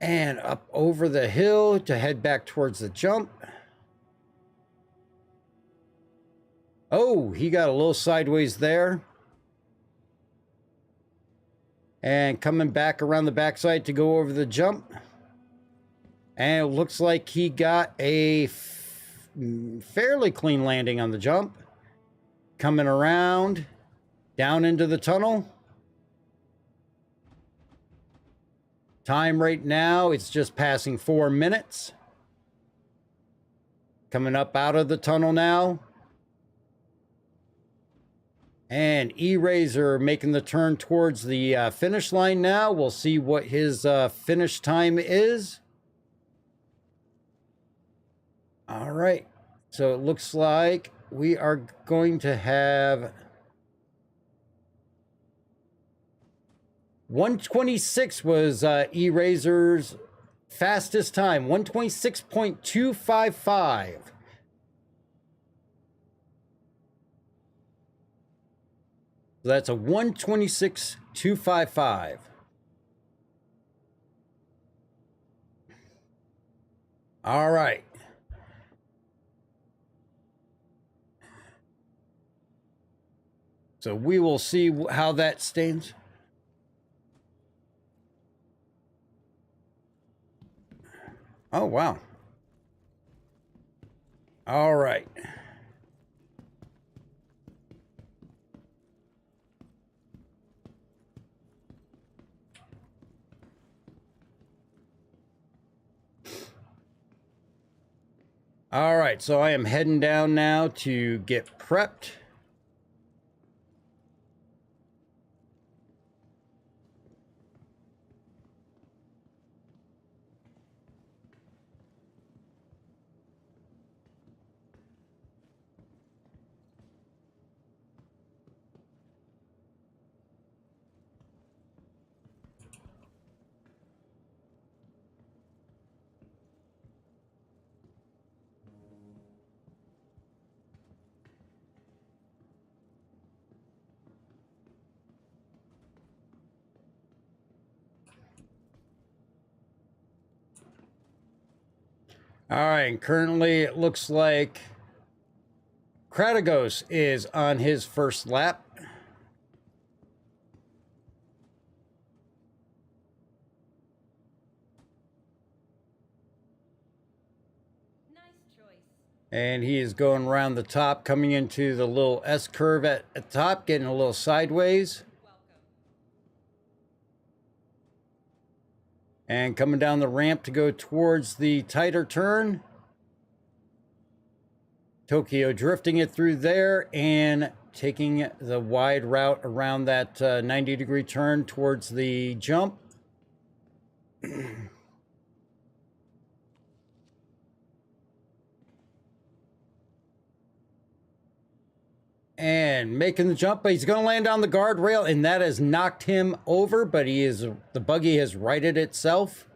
And up over the hill to head back towards the jump. Oh, he got a little sideways there. And coming back around the backside to go over the jump. And it looks like he got a fairly clean landing on the jump. Coming around, down into the tunnel. Time right now, it's just passing 4 minutes. Coming up out of the tunnel now. And E-Razor making the turn towards the finish line now. We'll see what his finish time is. All right. So it looks like we are going to have 126 was E-Razor's fastest time. 126.255. So that's a 126.255. All right. So we will see how that stands. Oh, wow. All right. All right, so I am heading down now to get prepped. All right, and currently it looks like Kratagos is on his first lap. And he is going around the top, coming into the little S curve at the top, getting a little sideways. And coming down the ramp to go towards the tighter turn. Tokyo drifting it through there and taking the wide route around that 90-degree turn towards the jump. And making the jump, but he's going to land on the guardrail, and that has knocked him over, but the buggy has righted itself.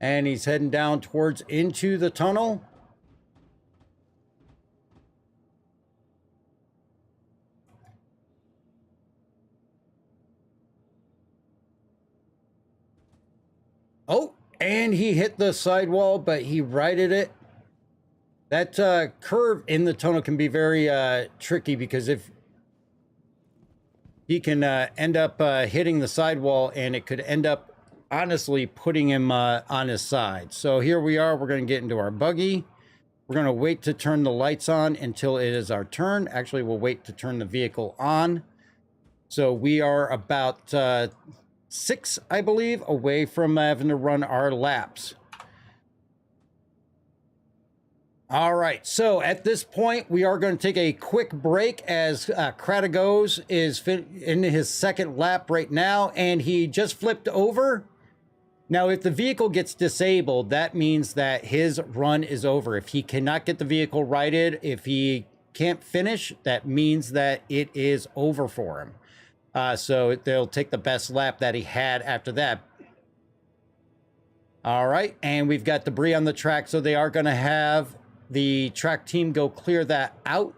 And he's heading down towards into the tunnel. Oh, and he hit the sidewall, but he righted it. That curve in the tunnel can be very tricky, because if he can end up hitting the sidewall, and it could end up honestly putting him on his side. So here we are. We're going to get into our buggy. We're going to wait to turn the lights on until it is our turn. Actually, we'll wait to turn the vehicle on. So we are about 6, I believe, away from having to run our laps. All right, so at this point, we are going to take a quick break as Kratigos is in his second lap right now, and he just flipped over. Now, if the vehicle gets disabled, that means that his run is over. If he cannot get the vehicle righted, if he can't finish, that means that it is over for him. So they'll take the best lap that he had after that. All right, and we've got debris on the track, so they are going to have the track team go clear that out.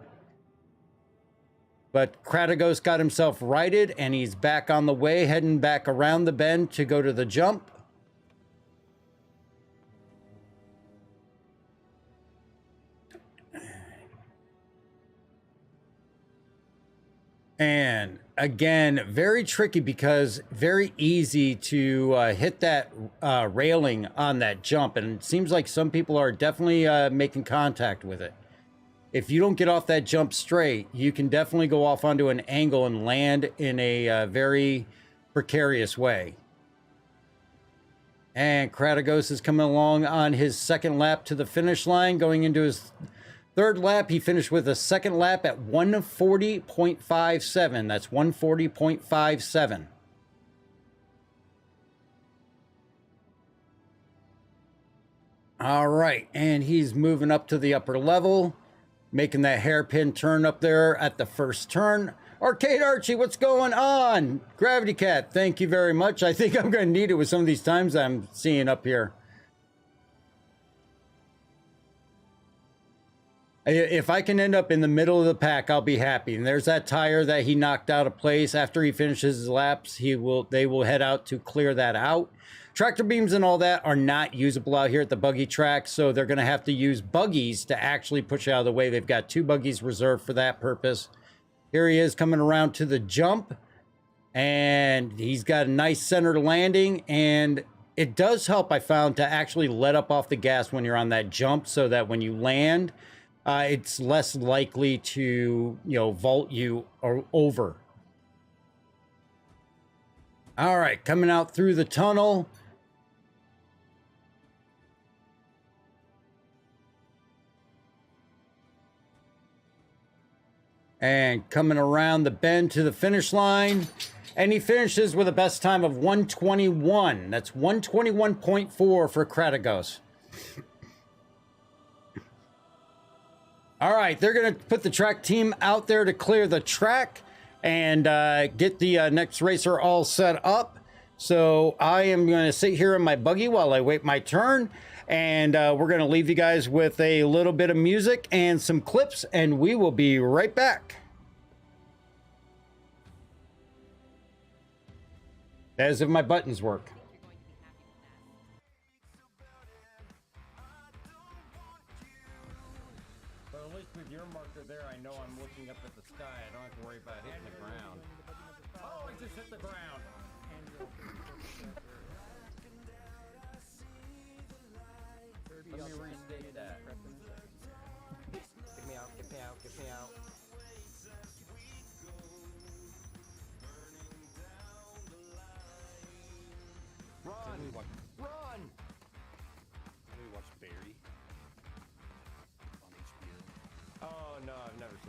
But Kratigos got himself righted, and he's back on the way, heading back around the bend to go to the jump. And again, very tricky, because very easy to hit that railing on that jump. And it seems like some people are definitely making contact with it. If you don't get off that jump straight, you can definitely go off onto an angle and land in a very precarious way. And Kratigos is coming along on his second lap to the finish line, going into his third lap. He finished with a second lap at 140.57. That's 140.57. All right, and he's moving up to the upper level, making that hairpin turn up there at the first turn. Arcade Archie, what's going on? Gravity Cat, thank you very much. I think I'm going to need it with some of these times I'm seeing up here. If I can end up in the middle of the pack, I'll be happy. And there's that tire that he knocked out of place. After he finishes his laps, they will head out to clear that out. Tractor beams and all that are not usable out here at the buggy track, so they're going to have to use buggies to actually push out of the way. They've got 2 buggies reserved for that purpose. Here he is coming around to the jump, and he's got a nice center landing, and it does help, I found, to actually let up off the gas when you're on that jump, so that when you land, it's less likely to, vault you or over. All right, coming out through the tunnel. And coming around the bend to the finish line. And he finishes with a best time of 121. That's 121.4 for Kratigos. All right, they're going to put the track team out there to clear the track and get the next racer all set up. So I am going to sit here in my buggy while I wait my turn. And we're going to leave you guys with a little bit of music and some clips, and we will be right back. As if my buttons work. But at least with your marker there, I know I'm looking up at the sky. I don't have to worry about hitting the ground. Oh, I just hit the ground.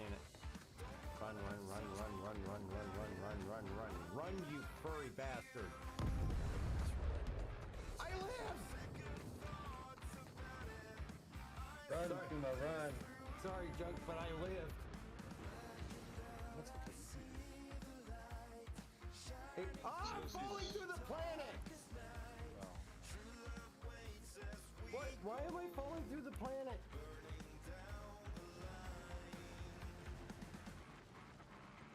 seen it. Run, run, run, run, run, run, run, run, run, run, run, run, you furry bastard. I live! Run, Puma, run. Sorry, Junk, but I live. Hey, I'm falling through the planet! What? Why am I falling through the planet?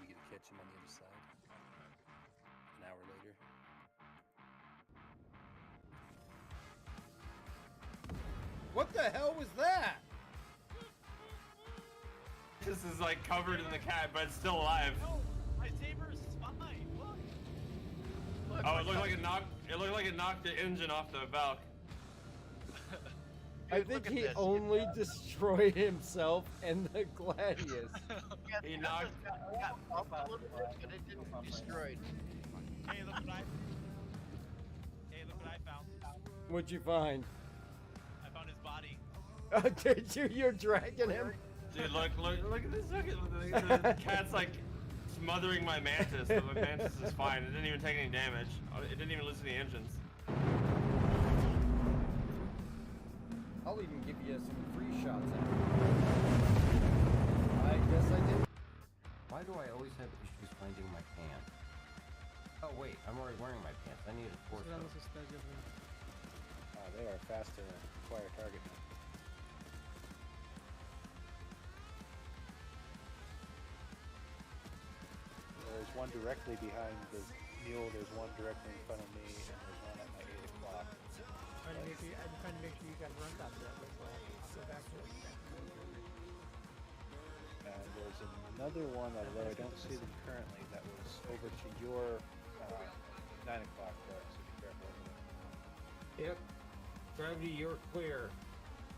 We gonna catch him on the other side. An hour later. What the hell was that? This is like covered in the cat, but it's still alive. No, my saber is fine. Look. Oh, it looked like it knocked. It looked like it knocked the engine off the Valk. I think he only destroyed himself and the Gladius. He knocked. Got bumped a little bit, but it didn't get destroyed. Hey, look what I found. What'd you find? I found his body. Did you? You're dragging him? Dude, look at this. Look at the cat's like smothering my mantis, but my mantis is fine. It didn't even take any damage. It didn't even lose any engines. I'll even give you some free shots at it. I guess I did. Why do I always have issues finding my pants? Oh wait, I'm already wearing my pants. I need a force. They are faster than acquire target now. There's one directly behind the mule, there's one directly in front of me, and there's one at my 8 o'clock. I'm trying to make sure you got run that way, so I'll go back to it. And there's another one, although I don't see them currently, that was over to your 9 o'clock dark, so be careful over there. Yep. Gravity, you're clear.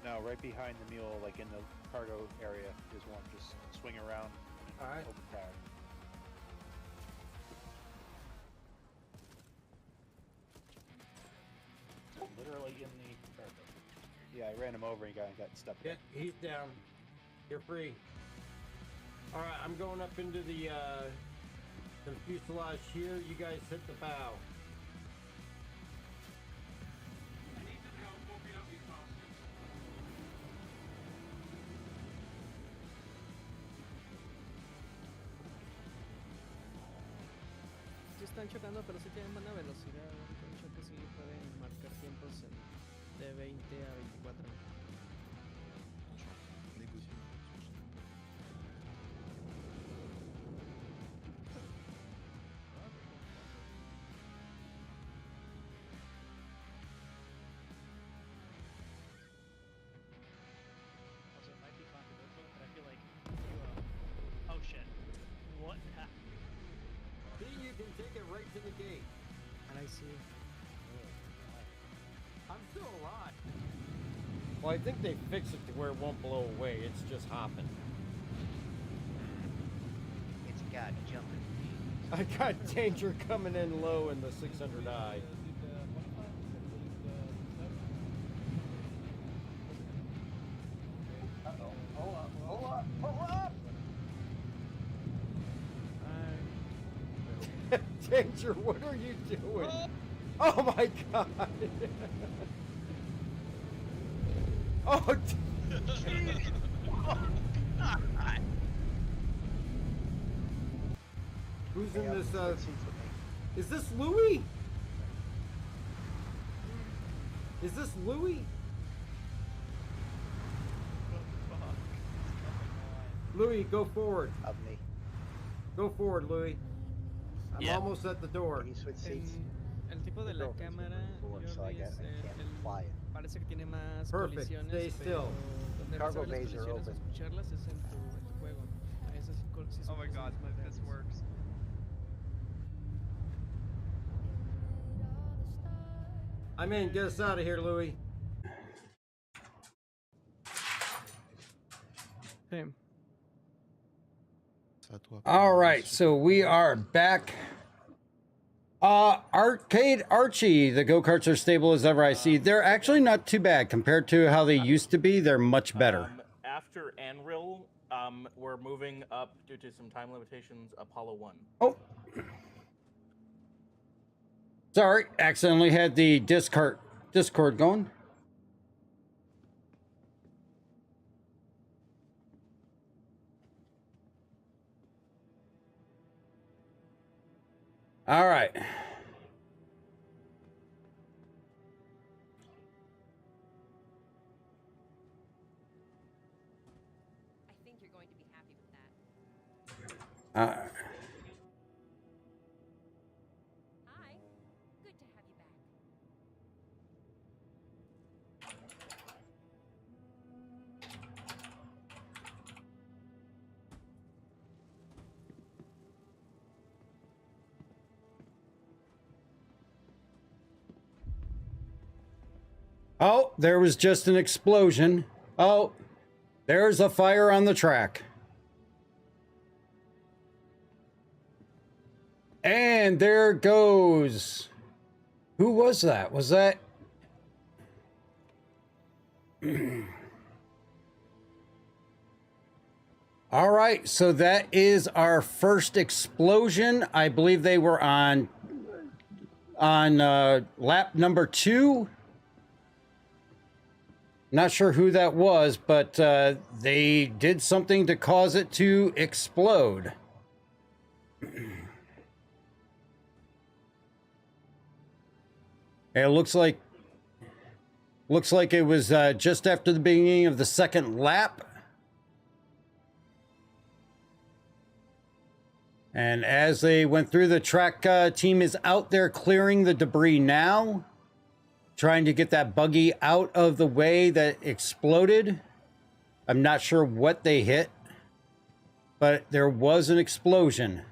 No, right behind the mule, like in the cargo area, is one. Just swing around and Alright. open fire. Literally in the cargo. Yeah, I ran him over and got stuck. Yeah, he's down. You're free. Alright, I'm going up into the fuselage here. You guys hit the bow. Sí están chocando, pero sí tienen buena velocidad. Un choque sí pueden marcar tiempos de 20 a 24. Also, it might be controversial, but I feel like oh shit. What happened? See, you can take it right to the gate. And I see. I'm still alive. Well, I think they fixed it to where it won't blow away. It's just hopping. It's got jumping. I got danger coming in low in the 600i. Uh-oh. Hold up, hold up, hold up! Danger, what are you doing? Oh my god! Oh, Jeez. Oh, God. Who's in this, is this Louis? Is this Louis? Louis, go forward. Of me. Go forward, Louis. I'm Yeah. almost at the door. Can you switch seats? El tipo de la cámara, Jordi, es parece que tiene más Perfect. colisiones, Stay still. pero donde Cargo resuelve las bays are colisiones, open. escucharlas es en tu juego. A esas sí son Oh my cosas god, más this grandes. works. I'm in. Get us out of here, Louis. Sí. All right, so we are back. Arcade Archie, the go-karts are stable as ever I see. They're actually not too bad compared to how they used to be. They're much better. After Anril, We're moving up due to some time limitations. Apollo 1. Oh. Sorry, accidentally had the Discord going. All right. Hi. Good to have you back. Oh, there was just an explosion. Oh, there's a fire on the track. And there goes. Who was that? Was that? All right, so that is our first explosion. I believe they were on lap number 2. Not sure who that was, but they did something to cause it to explode. It looks like it was just after the beginning of the second lap. And as they went through, the track team is out there clearing the debris now, trying to get that buggy out of the way that exploded. I'm not sure what they hit, but there was an explosion.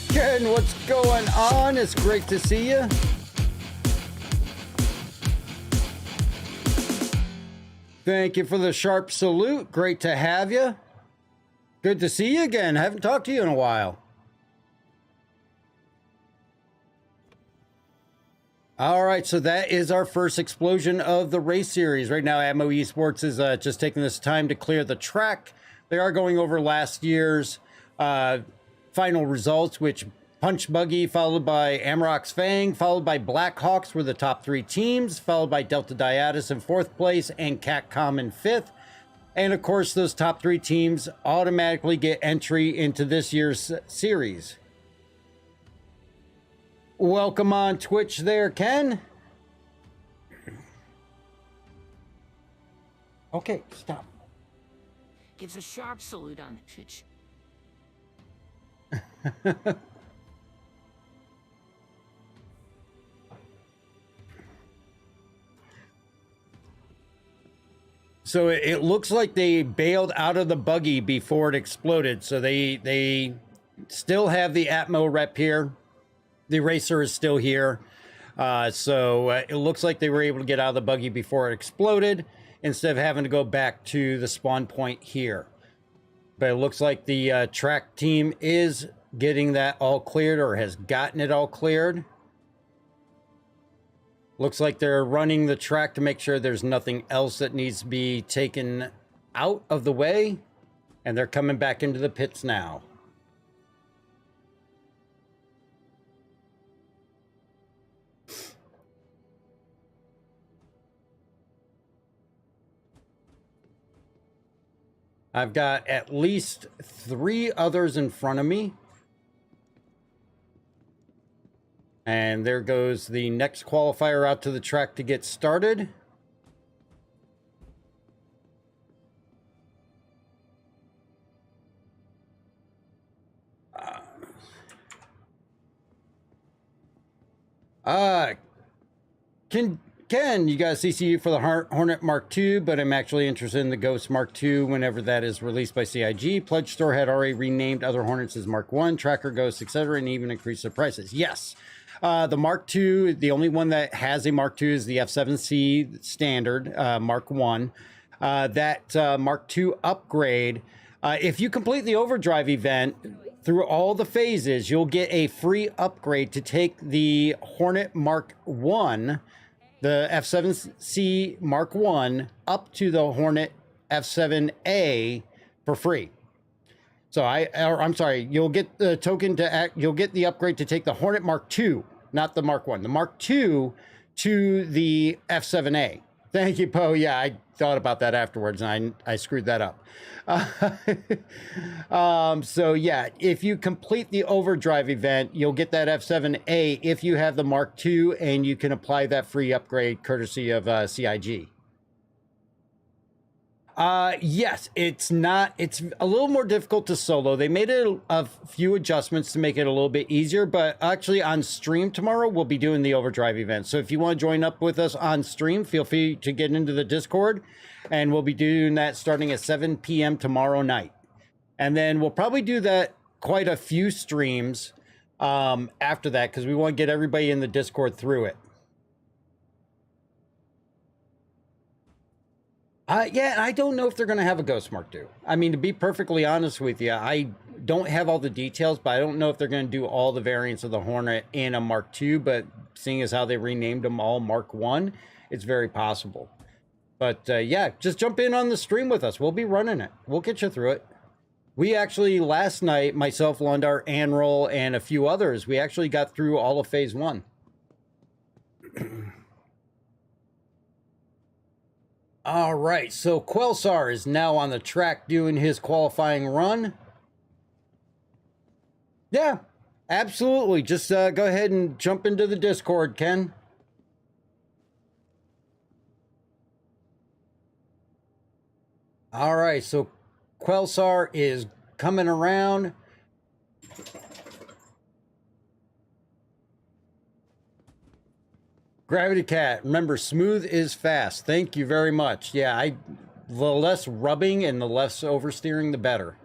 Ken, what's going on? It's great to see you. Thank you for the sharp salute. Great to have you. Good to see you again. Haven't talked to you in a while. All right, so that is our first explosion of the race series. Right now, Atmo Esports is just taking this time to clear the track. They are going over last year's final results, which Punch Buggy, followed by Amrock's Fang, followed by Blackhawks were the top 3 teams, followed by Delta Diatus in 4th place and Catcom in 5th. And of course, those top 3 teams automatically get entry into this year's series. Welcome on Twitch there, Ken. Okay, stop. Gives a sharp salute on Twitch. So it looks like they bailed out of the buggy before it exploded. So they still have the Atmo rep here. The racer is still here. So it looks like they were able to get out of the buggy before it exploded instead of having to go back to the spawn point here. But it looks like the track team is getting that all cleared, or has gotten it all cleared. Looks like they're running the track to make sure there's nothing else that needs to be taken out of the way. And they're coming back into the pits now. I've got at least 3 others in front of me. And there goes the next qualifier out to the track to get started. Ken, you got a CCU for the Hornet Mark II, but I'm actually interested in the Ghost Mark II whenever that is released by CIG. Pledge Store had already renamed other Hornets as Mark I, Tracker Ghost, etc., and even increased their prices. Yes. The Mark II, the only one that has a Mark II is the F7C standard, Mark I. That Mark II upgrade, if you complete the Overdrive event through all the phases, you'll get a free upgrade to take the Hornet Mark I, the F7C Mark I, up to the Hornet F7A for free. So I'm sorry, you'll get the token you'll get the upgrade to take the Hornet Mark II, not the Mark I, the Mark II to the F7A. Thank you, Poe. Yeah, I thought about that afterwards, and I screwed that up. So yeah, if you complete the Overdrive event, you'll get that F7A if you have the Mark II, and you can apply that free upgrade courtesy of CIG. Yes, it's a little more difficult to solo. They made it a few adjustments to make it a little bit easier, but actually on stream tomorrow, we'll be doing the Overdrive event. So if you want to join up with us on stream, feel free to get into the Discord, and we'll be doing that starting at 7 p.m. tomorrow night. And then we'll probably do that quite a few streams after that, because we want to get everybody in the Discord through it. Yeah, I don't know if they're going to have a Ghost Mark II. I mean, to be perfectly honest with you, I don't have all the details, but I don't know if they're going to do all the variants of the Hornet in a Mark II, but seeing as how they renamed them all Mark I, it's very possible. But yeah, just jump in on the stream with us. We'll be running it. We'll get you through it. We actually, last night, myself, Lundar, Anroll, and a few others, we actually got through all of Phase 1. All right, so Quelsar is now on the track doing his qualifying run. Yeah, absolutely. Just go ahead and jump into the Discord, Ken. All right, so Quelsar is coming around. Gravity Cat, remember, smooth is fast. Thank you very much. Yeah, the less rubbing and the less oversteering, the better.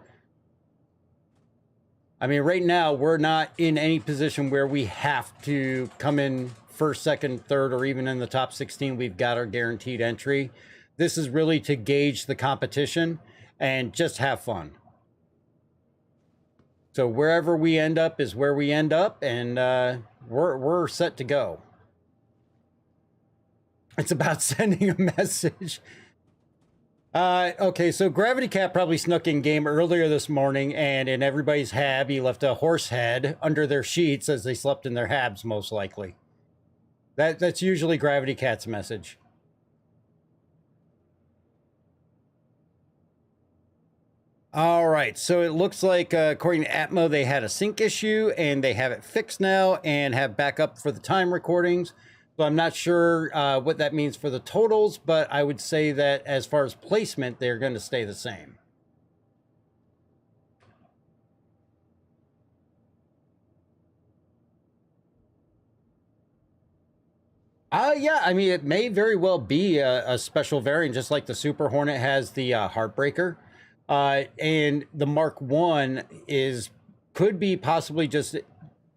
I mean, right now, we're not in any position where we have to come in first, second, third, or even in the top 16. We've got our guaranteed entry. This is really to gauge the competition and just have fun. So wherever we end up is where we end up, and we're set to go. It's about sending a message. Okay, so Gravity Cat probably snuck in game earlier this morning, and in everybody's hab, he left a horse head under their sheets as they slept in their habs, most likely. That's usually Gravity Cat's message. All right, so it looks like, according to Atmo, they had a sync issue, and they have it fixed now, and have backup for the time recordings. So I'm not sure what that means for the totals, but I would say that as far as placement, they're going to stay the same. Yeah, I mean, it may very well be a special variant, just like the Super Hornet has the Heartbreaker. And the Mark I could be possibly just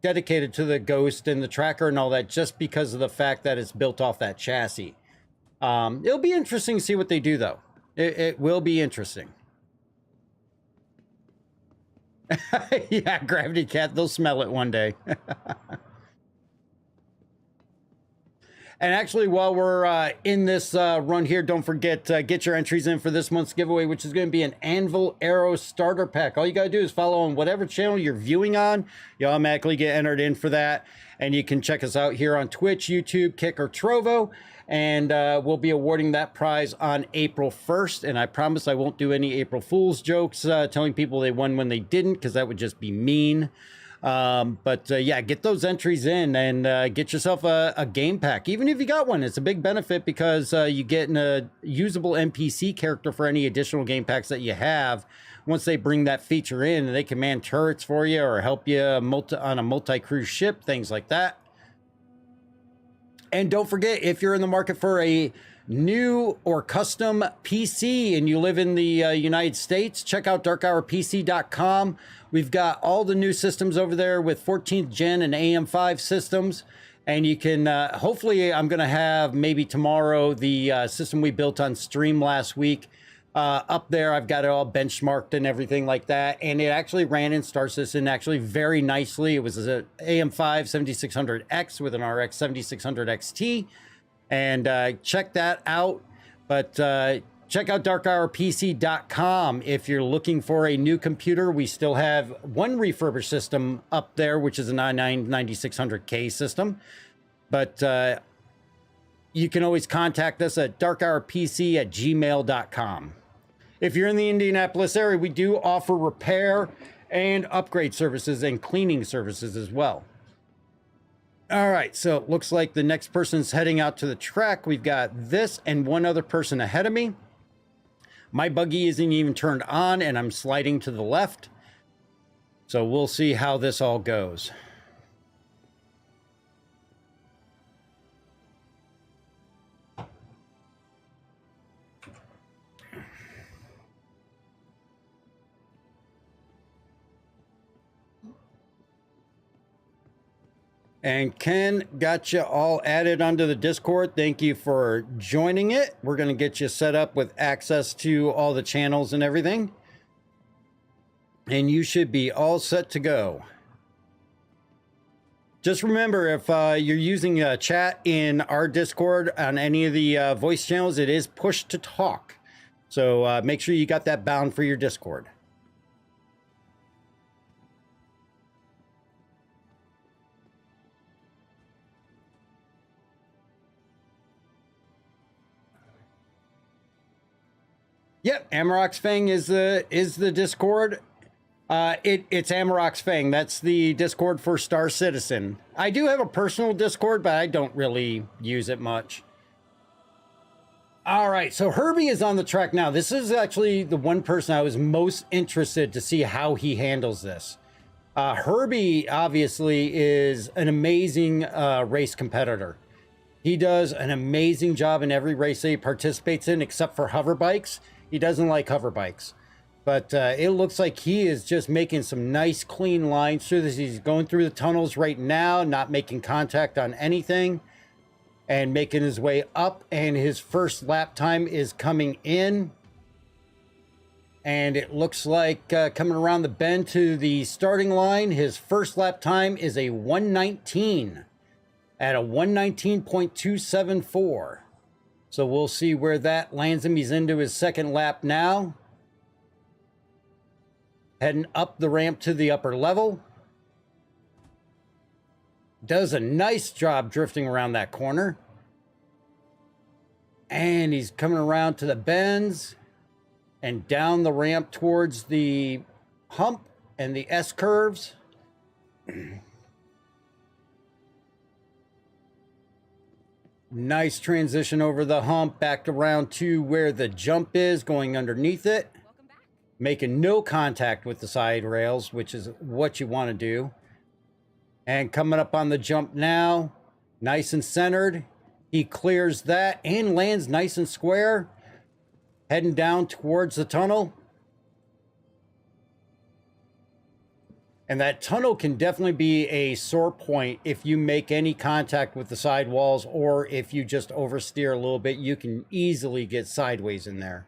dedicated to the Ghost and the Tracker and all that, just because of the fact that it's built off that chassis. It'll be interesting to see what they do, though. It will be interesting. Yeah, Gravity Cat, they'll smell it one day. And actually, while we're in this run here, don't forget to get your entries in for this month's giveaway, which is going to be an Anvil Arrow starter pack. All you got to do is follow on whatever channel you're viewing on. You automatically get entered in for that. And you can check us out here on Twitch, YouTube, Kick, or Trovo. And we'll be awarding that prize on April 1st. And I promise I won't do any April Fool's jokes telling people they won when they didn't, because that would just be mean. Yeah, get those entries in and get yourself a game pack. Even if you got one, it's a big benefit because you get a usable NPC character for any additional game packs that you have. Once they bring that feature in, and they can man turrets for you or help you on a multi-cruise ship, things like that. And don't forget, if you're in the market for a new or custom PC and you live in the United States, check out darkhourpc.com. We've got all the new systems over there with 14th gen and AM5 systems. And you can, hopefully I'm going to have maybe tomorrow the system we built on stream last week up there. I've got it all benchmarked and everything like that. And it actually ran in Star Citizen actually very nicely. It was an AM5 7600X with an RX 7600 XT. And check that out. But check out darkhourpc.com if you're looking for a new computer. We still have one refurbished system up there, which is a 9600K system. But you can always contact us at darkhourpc@gmail.com. If you're in the Indianapolis area, we do offer repair and upgrade services and cleaning services as well. All right, so it looks like the next person's heading out to the track. We've got this and one other person ahead of me. My buggy isn't even turned on and I'm sliding to the left. So we'll see how this all goes. And Ken got you all added onto the Discord. Thank you for joining it. We're going to get you set up with access to all the channels and everything. And you should be all set to go. Just remember, if you're using a chat in our Discord on any of the voice channels, it is push to talk. So make sure you got that bound for your Discord. Yep, Amarok's Fang is the Discord. It's Amarok's Fang. That's the Discord for Star Citizen. I do have a personal Discord, but I don't really use it much. All right, so Herbie is on the track now. This is actually the one person I was most interested to see how he handles this. Herbie obviously is an amazing race competitor. He does an amazing job in every race that he participates in, except for hover bikes. He doesn't like hover bikes, but it looks like he is just making some nice clean lines through this. He's going through the tunnels right now, not making contact on anything and making his way up. And his first lap time is coming in. And it looks like coming around the bend to the starting line, his first lap time is a 1:19 at a 1:19.274. So we'll see where that lands him. He's into his second lap now. Heading up the ramp to the upper level. Does a nice job drifting around that corner. And he's coming around to the bends and down the ramp towards the hump and the S curves. Nice transition over the hump, back around to where the jump is, going underneath it. Making no contact with the side rails, which is what you want to do. And coming up on the jump now, nice and centered. He clears that and lands nice and square. Heading down towards the tunnel. And that tunnel can definitely be a sore point if you make any contact with the side walls, or if you just oversteer a little bit, you can easily get sideways in there.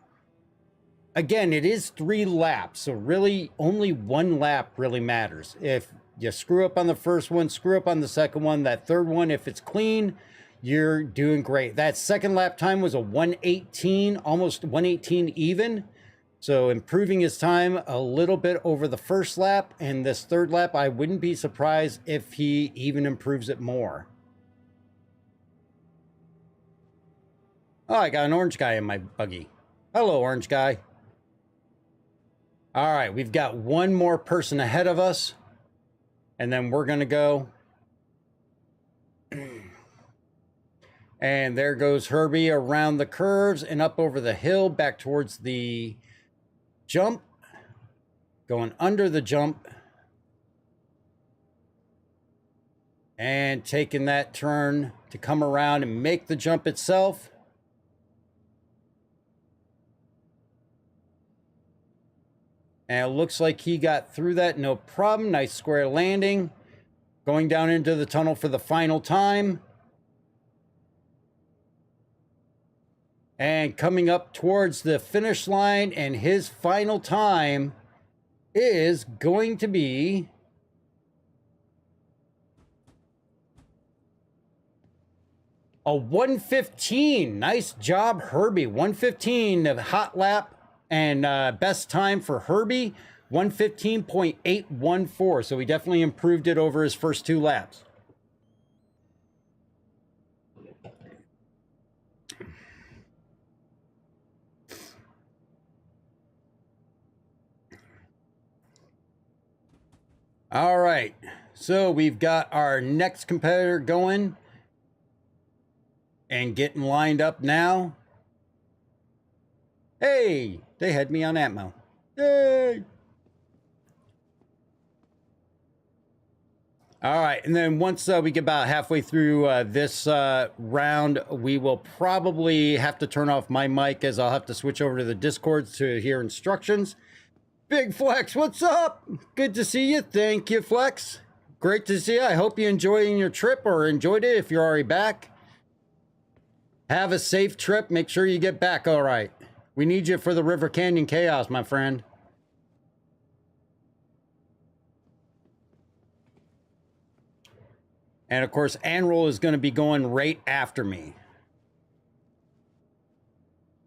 Again, it is 3 laps, so really only 1 lap really matters. If you screw up on the first one, screw up on the second one, that third one, if it's clean, you're doing great. That second lap time was a 1:18, almost 1:18 even. So improving his time a little bit over the first lap, and this third lap, I wouldn't be surprised if he even improves it more. Oh, I got an orange guy in my buggy. Hello, orange guy. All right, we've got one more person ahead of us, and then we're going to go. And there goes Herbie around the curves and up over the hill back towards the jump, going under the jump. And taking that turn to come around and make the jump itself. And it looks like he got through that, no problem. Nice square landing. Going down into the tunnel for the final time. And coming up towards the finish line, and his final time is going to be a 1:15. Nice job, Herbie. 1:15 of hot lap, and best time for Herbie, 1:15.814. So he definitely improved it over his first 2 laps. All right, so we've got our next competitor going and getting lined up now. Hey, they had me on Atmo. Yay! All right, and then once we get about halfway through this round, we will probably have to turn off my mic, as I'll have to switch over to the Discord to hear instructions. Big Flex, what's up? Good to see you. Thank you, Flex. Great to see you. I hope you're enjoying your trip, or enjoyed it if you're already back. Have a safe trip. Make sure you get back all right. We need you for the River Canyon Chaos, my friend. And of course, Anrol is going to be going right after me.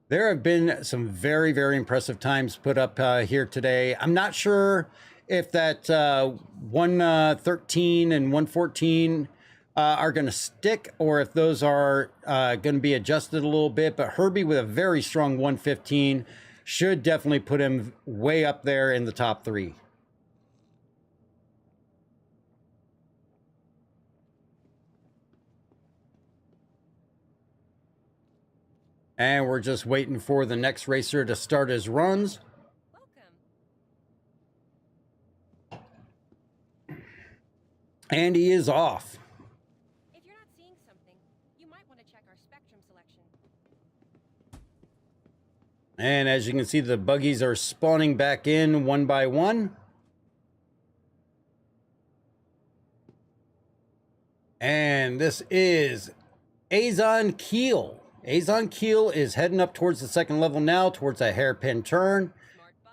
There have been some very, very impressive times put up here today. I'm not sure if that 113 and 114 are going to stick, or if those are going to be adjusted a little bit. But Herbie with a very strong 115 should definitely put him way up there in the top 3. And we're just waiting for the next racer to start his runs. And he is off. If you're not seeing something, you might want to check our spectrum selection. And as you can see, the buggies are spawning back in one by one. And this is Azon Keel. Azon Keel is heading up towards the second level now, towards that hairpin turn,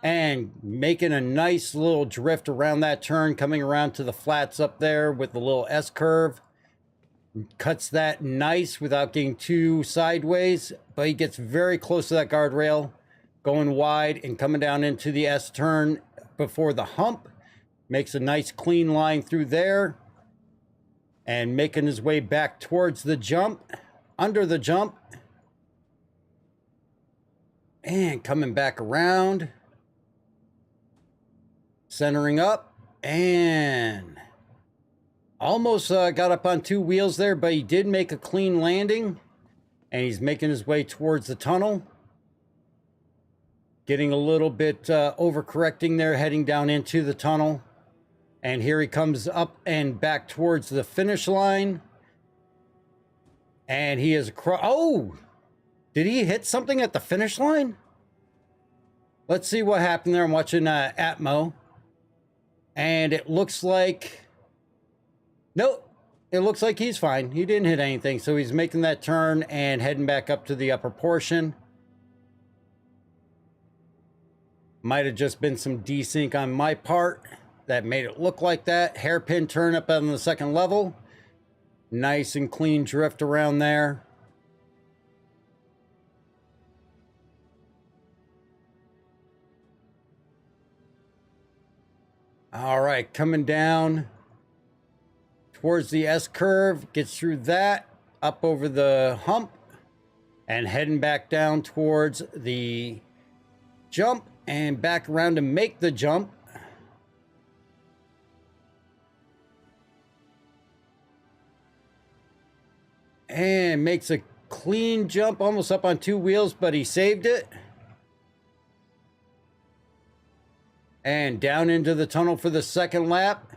and making a nice little drift around that turn, coming around to the flats up there with the little S curve. Cuts that nice without getting too sideways, but he gets very close to that guardrail, going wide and coming down into the S turn before the hump. Makes a nice clean line through there, and making his way back towards the jump, under the jump. And coming back around, centering up, and almost got up on 2 wheels there, but he did make a clean landing, and he's making his way towards the tunnel. Getting a little bit overcorrecting there, heading down into the tunnel. And here he comes up and back towards the finish line. And he is across. Oh! Did he hit something at the finish line? Let's see what happened there. I'm watching Atmo. And it looks like... Nope. It looks like he's fine. He didn't hit anything. So he's making that turn and heading back up to the upper portion. Might have just been some desync on my part that made it look like that. Hairpin turn up on the second level. Nice and clean drift around there. All right, coming down towards the S curve, gets through that, up over the hump, and heading back down towards the jump and back around to make the jump. And makes a clean jump, almost up on 2 wheels, but he saved it. And down into the tunnel for the second lap.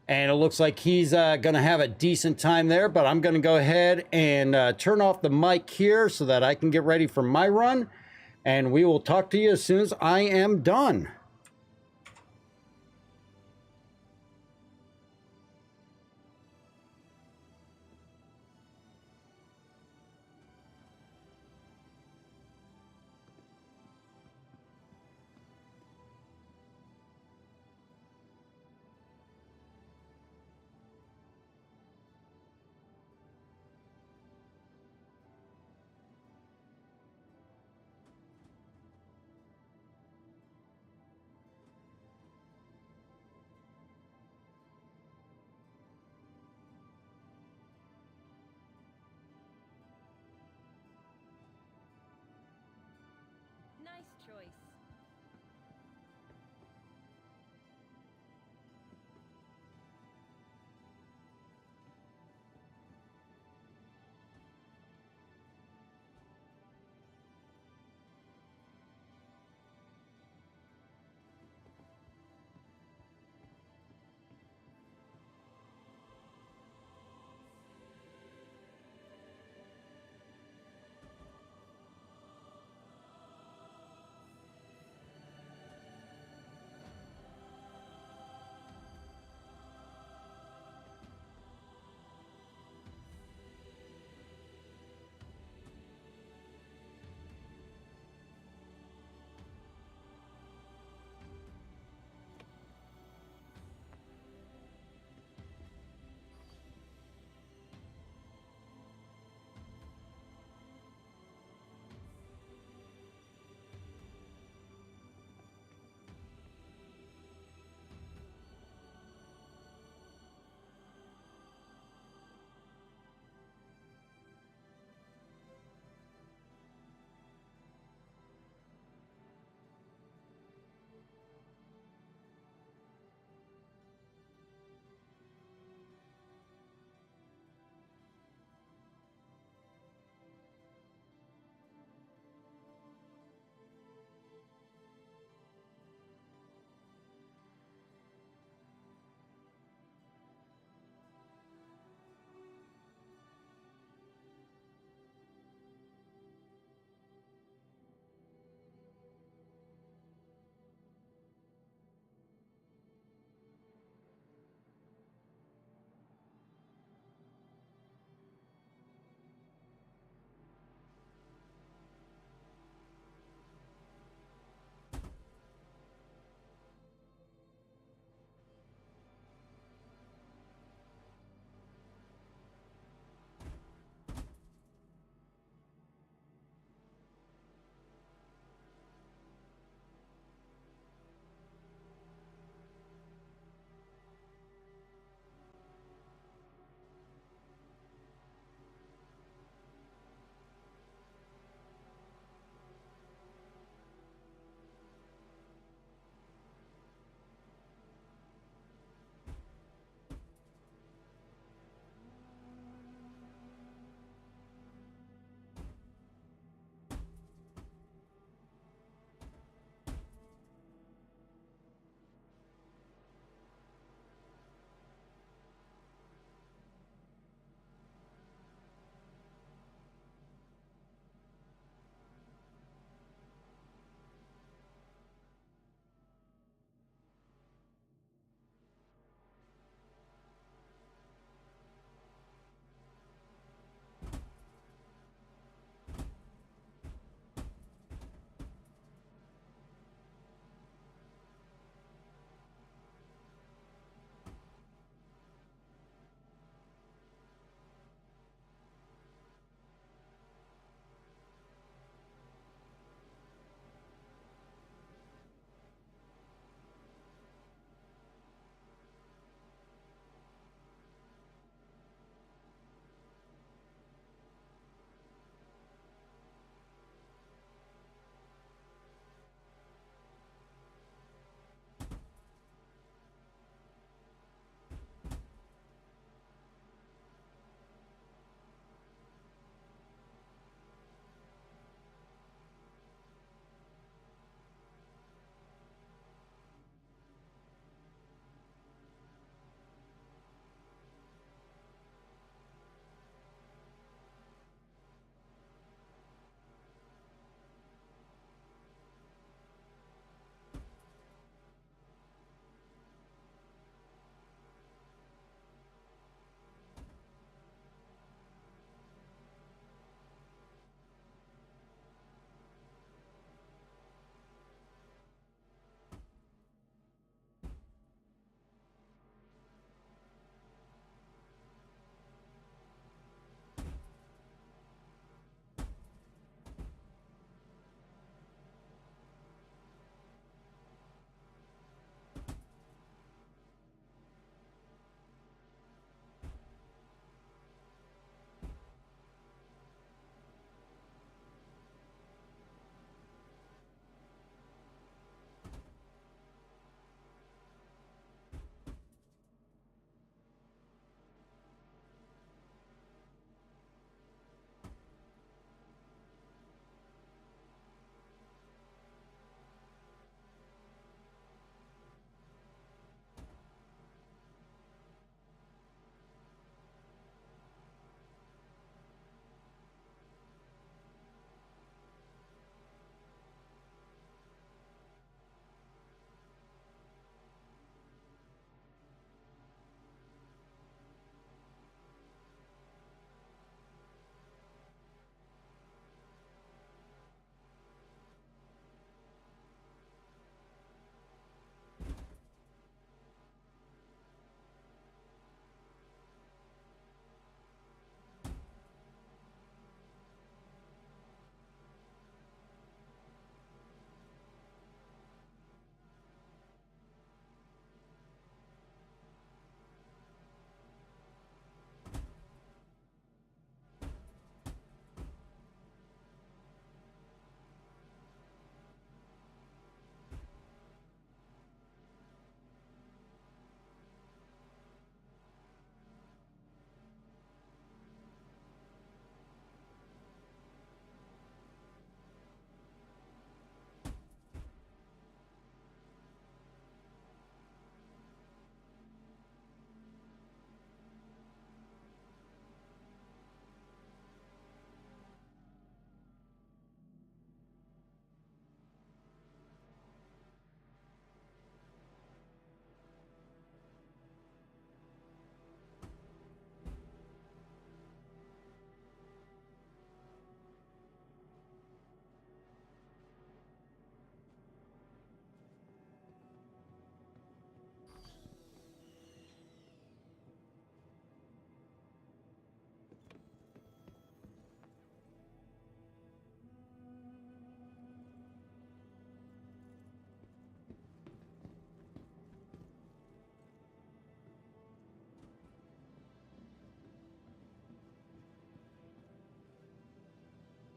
And it looks like he's going to have a decent time there, but I'm going to go ahead and turn off the mic here so that I can get ready for my run. And we will talk to you as soon as I am done.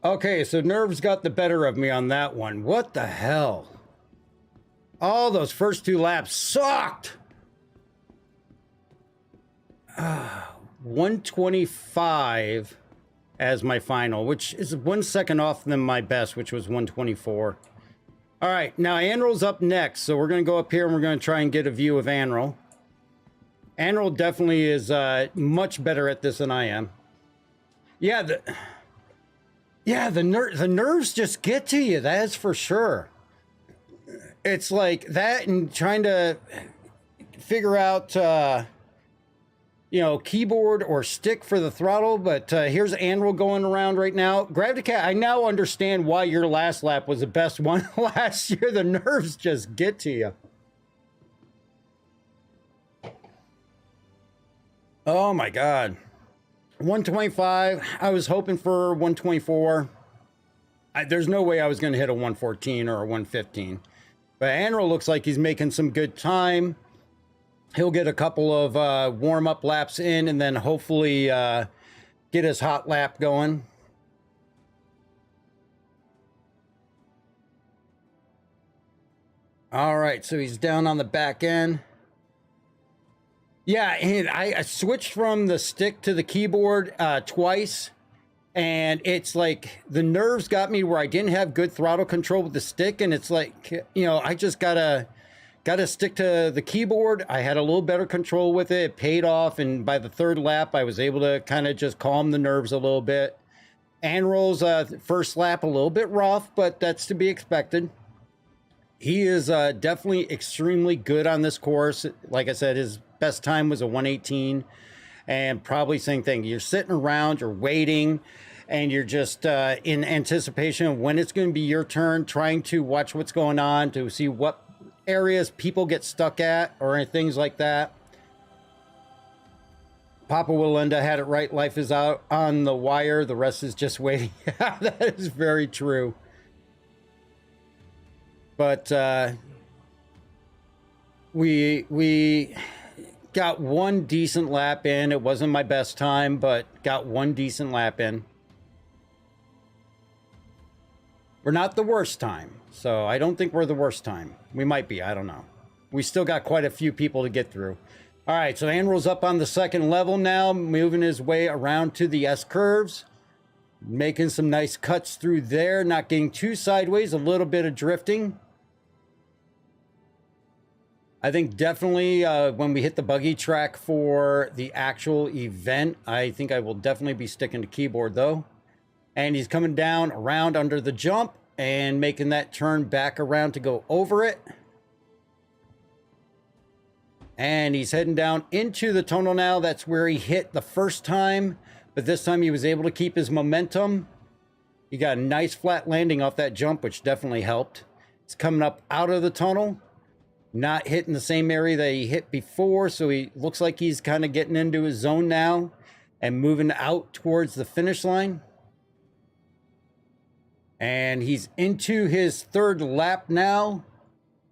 Okay, so nerves got the better of me on that one. What the hell? All those first 2 laps sucked. 125 as my final, which is 1 second off than my best, which was 124. All right, now Anril's up next, so we're going to go up here and we're going to try and get a view of Anril. Anril definitely is much better at this than I am. Yeah, the nerves just get to you, that's for sure. It's like that and trying to figure out, you know, keyboard or stick for the throttle. But here's Anril going around right now. Gravity Cat, I now understand why your last lap was the best one last year. The nerves just get to you. Oh my God. 125. I was hoping for 124. There's no way I was going to hit a 114 or a 115. But Anril looks like he's making some good time. He'll get a couple of warm-up laps in and then hopefully get his hot lap going. All right, so he's down on the back end. Yeah, and I switched from the stick to the keyboard twice. And it's like the nerves got me where I didn't have good throttle control with the stick. And it's like, you know, I just gotta stick to the keyboard. I had a little better control with it. It paid off. And by the 3rd lap, I was able to kind of just calm the nerves a little bit. Anril's first lap, a little bit rough, but that's to be expected. He is definitely extremely good on this course. Like I said, his best time was a 118. And probably same thing. You're sitting around, you're waiting, and you're just in anticipation of when it's going to be your turn, trying to watch what's going on to see what areas people get stuck at or things like that. Papa Willinda had it right. Life is out on the wire. The rest is just waiting. That is very true. But we got 1 decent lap in. It wasn't my best time, but got 1 decent lap in. We're not the worst time, so I don't think we're the worst time. We might be, I don't know. We still got quite a few people to get through. All right, so Anril's up on the 2nd level now, moving his way around to the S-curves. Making some nice cuts through there, not getting too sideways, a little bit of drifting. I think definitely when we hit the buggy track for the actual event, I think I will definitely be sticking to keyboard though. And he's coming down around under the jump and making that turn back around to go over it. And he's heading down into the tunnel now. That's where he hit the first time, but this time he was able to keep his momentum. He got a nice flat landing off that jump, which definitely helped. He's coming up out of the tunnel. Not hitting the same area that he hit before, so he looks like he's kind of getting into his zone now and moving out towards the finish line. And he's into his 3rd lap now.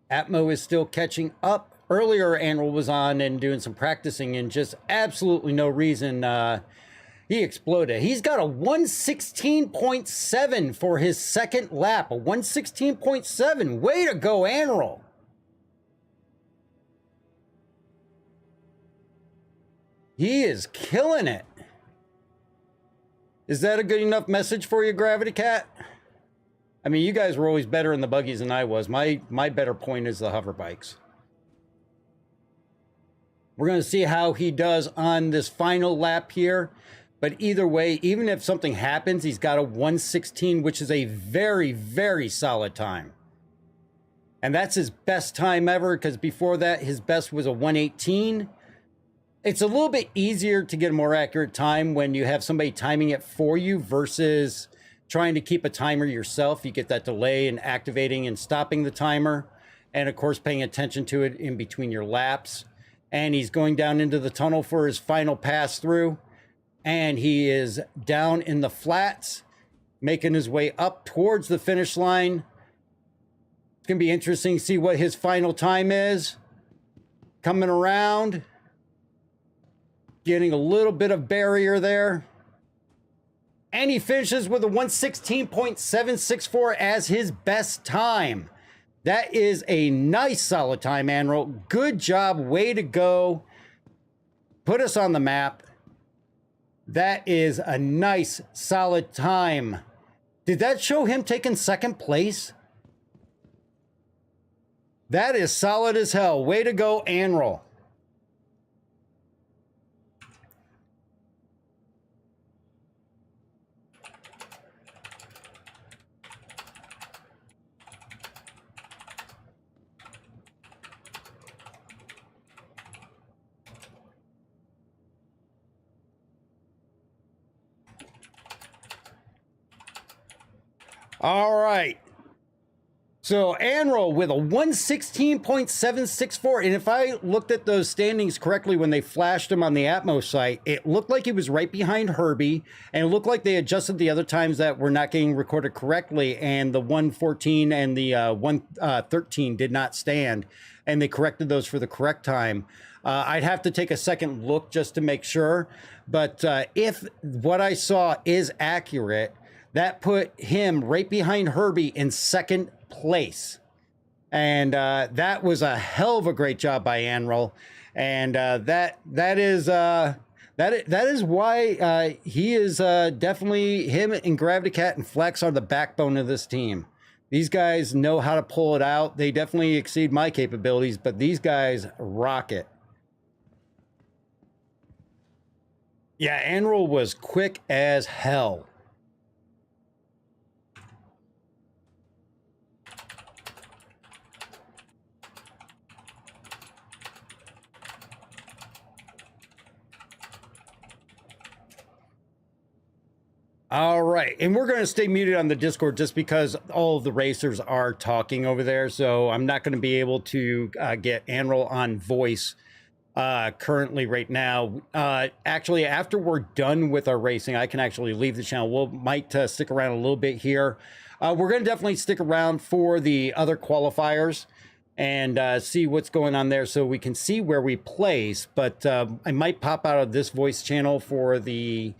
Atmo is still catching up. Earlier, Anril was on and doing some practicing and just absolutely no reason he exploded. He's got a 116.7 for his 2nd lap. A 116.7. Way to go, Anril. He is killing it. Is that a good enough message for you, Gravity Cat? I mean, you guys were always better in the buggies than I was. My better point is the hover bikes. We're going to see how he does on this final lap here. But either way, even if something happens, he's got a 116, which is a very, very solid time. And that's his best time ever, because before that, his best was a 118. It's a little bit easier to get a more accurate time when you have somebody timing it for you versus trying to keep a timer yourself. You get that delay in activating and stopping the timer. And of course, paying attention to it in between your laps. And he's going down into the tunnel for his final pass through. And he is down in the flats, making his way up towards the finish line. It's going to be interesting to see what his final time is. Coming around. Getting a little bit of barrier there. And he finishes with a 116.764 as his best time. That is a nice solid time, Anrol. Good job. Way to go. Put us on the map. That is a nice solid time. Did that show him taking second place? That is solid as hell. Way to go, Anrol. All right. So Anrol with a 116.764. And if I looked at those standings correctly when they flashed him on the Atmos site, it looked like he was right behind Herbie. And it looked like they adjusted the other times that were not getting recorded correctly. And the 114 and the 113 did not stand. And they corrected those for the correct time. I'd have to take a second look just to make sure. But if what I saw is accurate, that put him right behind Herbie in second place. And that was a hell of a great job by Anrol. And that is why he is definitely, him and Gravity Cat and Flex are the backbone of this team. These guys know how to pull it out. They definitely exceed my capabilities, but these guys rock it. Yeah, Anrol was quick as hell. All right, and we're going to stay muted on the Discord just because all of the racers are talking over there, so I'm not going to be able to get Anrol on voice currently right now. Actually, after we're done with our racing, I can actually leave the channel. Might stick around a little bit here. We're going to definitely stick around for the other qualifiers and see what's going on there so we can see where we place, but I might pop out of this voice channel for the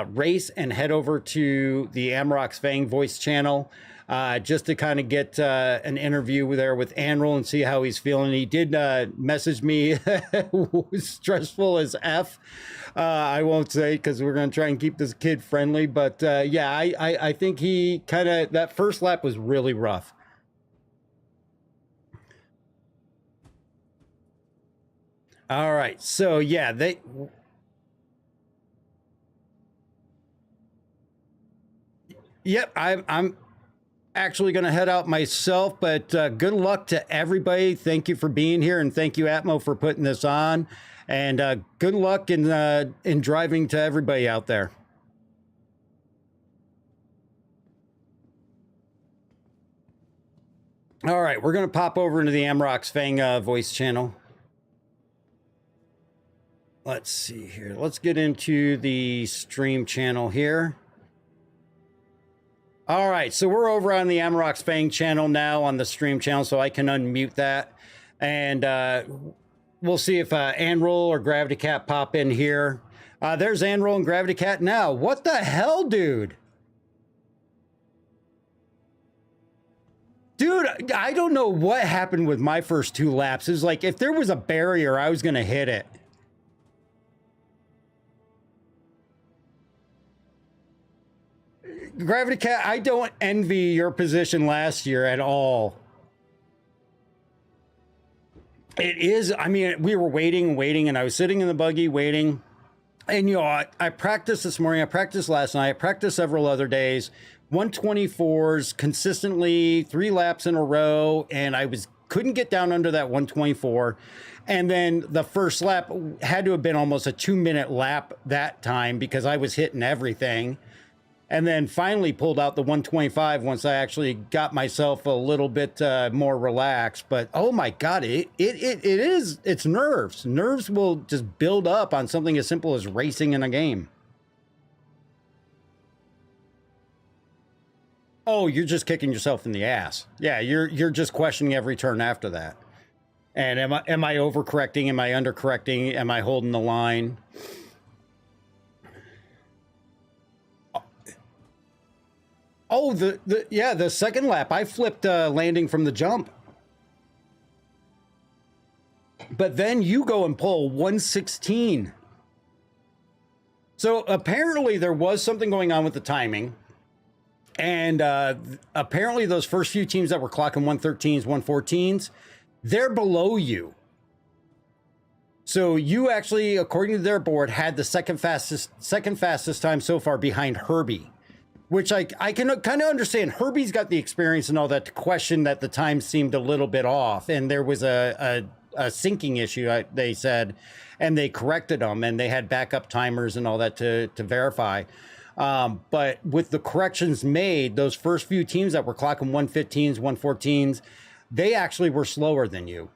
race and head over to the Amarok's Fang voice channel just to kind of get an interview there with Anrol and see how he's feeling. He did message me stressful as F. I won't say because we're going to try and keep this kid friendly, but yeah, I think he kind of, that first lap was really rough. All right, so yeah, Yep, I'm actually going to head out myself, but good luck to everybody. Thank you for being here, and thank you, Atmo, for putting this on. And good luck in driving to everybody out there. All right, we're going to pop over into the Amarok's Fang voice channel. Let's see here. Let's get into the stream channel here. All right, so we're over on the Amarok's Fang channel now on the stream channel, so I can unmute that. And we'll see if Anrol or Gravity Cat pop in here. There's Anrol and Gravity Cat now. What the hell, dude? Dude, I don't know what happened with my first two laps. It was like if there was a barrier, I was going to hit it. Gravity Cat, I don't envy your position last year at all. It is, I mean, we were waiting, and I was sitting in the buggy waiting. And, you know, I practiced this morning, I practiced last night, I practiced several other days, 124s consistently, 3 laps in a row, and I couldn't get down under that 124. And then the first lap had to have been almost a 2-minute lap that time because I was hitting everything. And then finally pulled out the 125 once I actually got myself a little bit more relaxed. But oh my God, it's nerves. Nerves will just build up on something as simple as racing in a game. Oh, you're just kicking yourself in the ass. Yeah, you're just questioning every turn after that. And am I overcorrecting? Am I undercorrecting? Am I holding the line? Oh, the second lap, I flipped landing from the jump. But then you go and pull 116. So apparently there was something going on with the timing. And apparently those first few teams that were clocking 113s, 114s, they're below you. So you actually, according to their board, had the second fastest time so far behind Herbie. Which I can kind of understand. Herbie's got the experience and all that to question that the time seemed a little bit off. And there was a syncing issue, they said, and they corrected them. And they had backup timers and all that to verify. But with the corrections made, those first few teams that were clocking 115s, 114s, they actually were slower than you.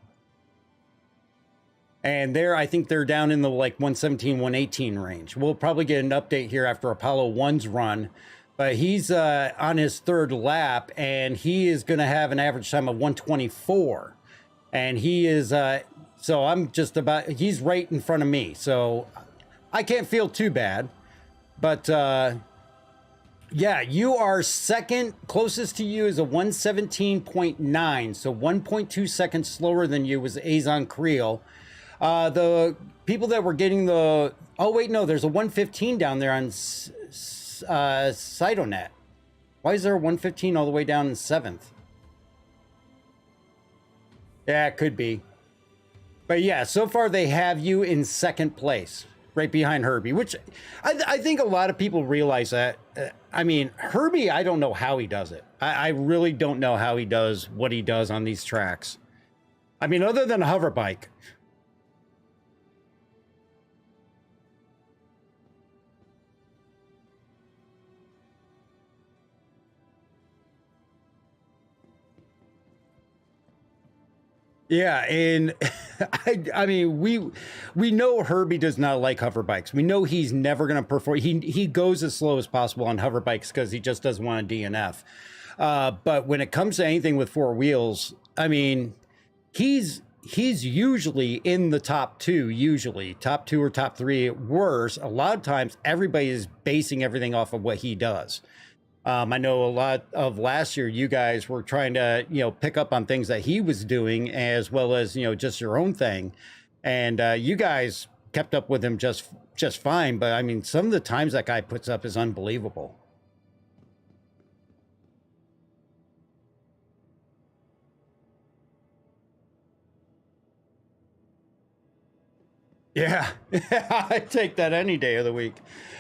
And I think they're down in the like 117, 118 range. We'll probably get an update here after Apollo 1's run. But he's on his third lap, and he is going to have an average time of 124. And he is, so I'm just about, he's right in front of me. So I can't feel too bad. But yeah, you are second. Closest to you is a 117.9. So 1.2 seconds slower than you was Azon Creel. The people that were getting oh wait, no, there's a 115 down there on Cytonet. Why is there a 115 all the way down in 7th? Yeah, it could be. But yeah, so far they have you in second place, right behind Herbie, which I think a lot of people realize that. I mean, Herbie, I don't know how he does it. I really don't know how he does what he does on these tracks. I mean, other than a hover bike. Yeah, and I mean, we know Herbie does not like hover bikes. We know he's never going to perform. He goes as slow as possible on hover bikes because he just doesn't want a DNF. But when it comes to anything with four wheels, I mean, he's usually in the top two, top two or top three at worst. A lot of times, everybody is basing everything off of what he does. I know a lot of last year, you guys were trying to, pick up on things that he was doing as well as, just your own thing. And you guys kept up with him just fine. But I mean, some of the times that guy puts up is unbelievable. Yeah, I take that any day of the week.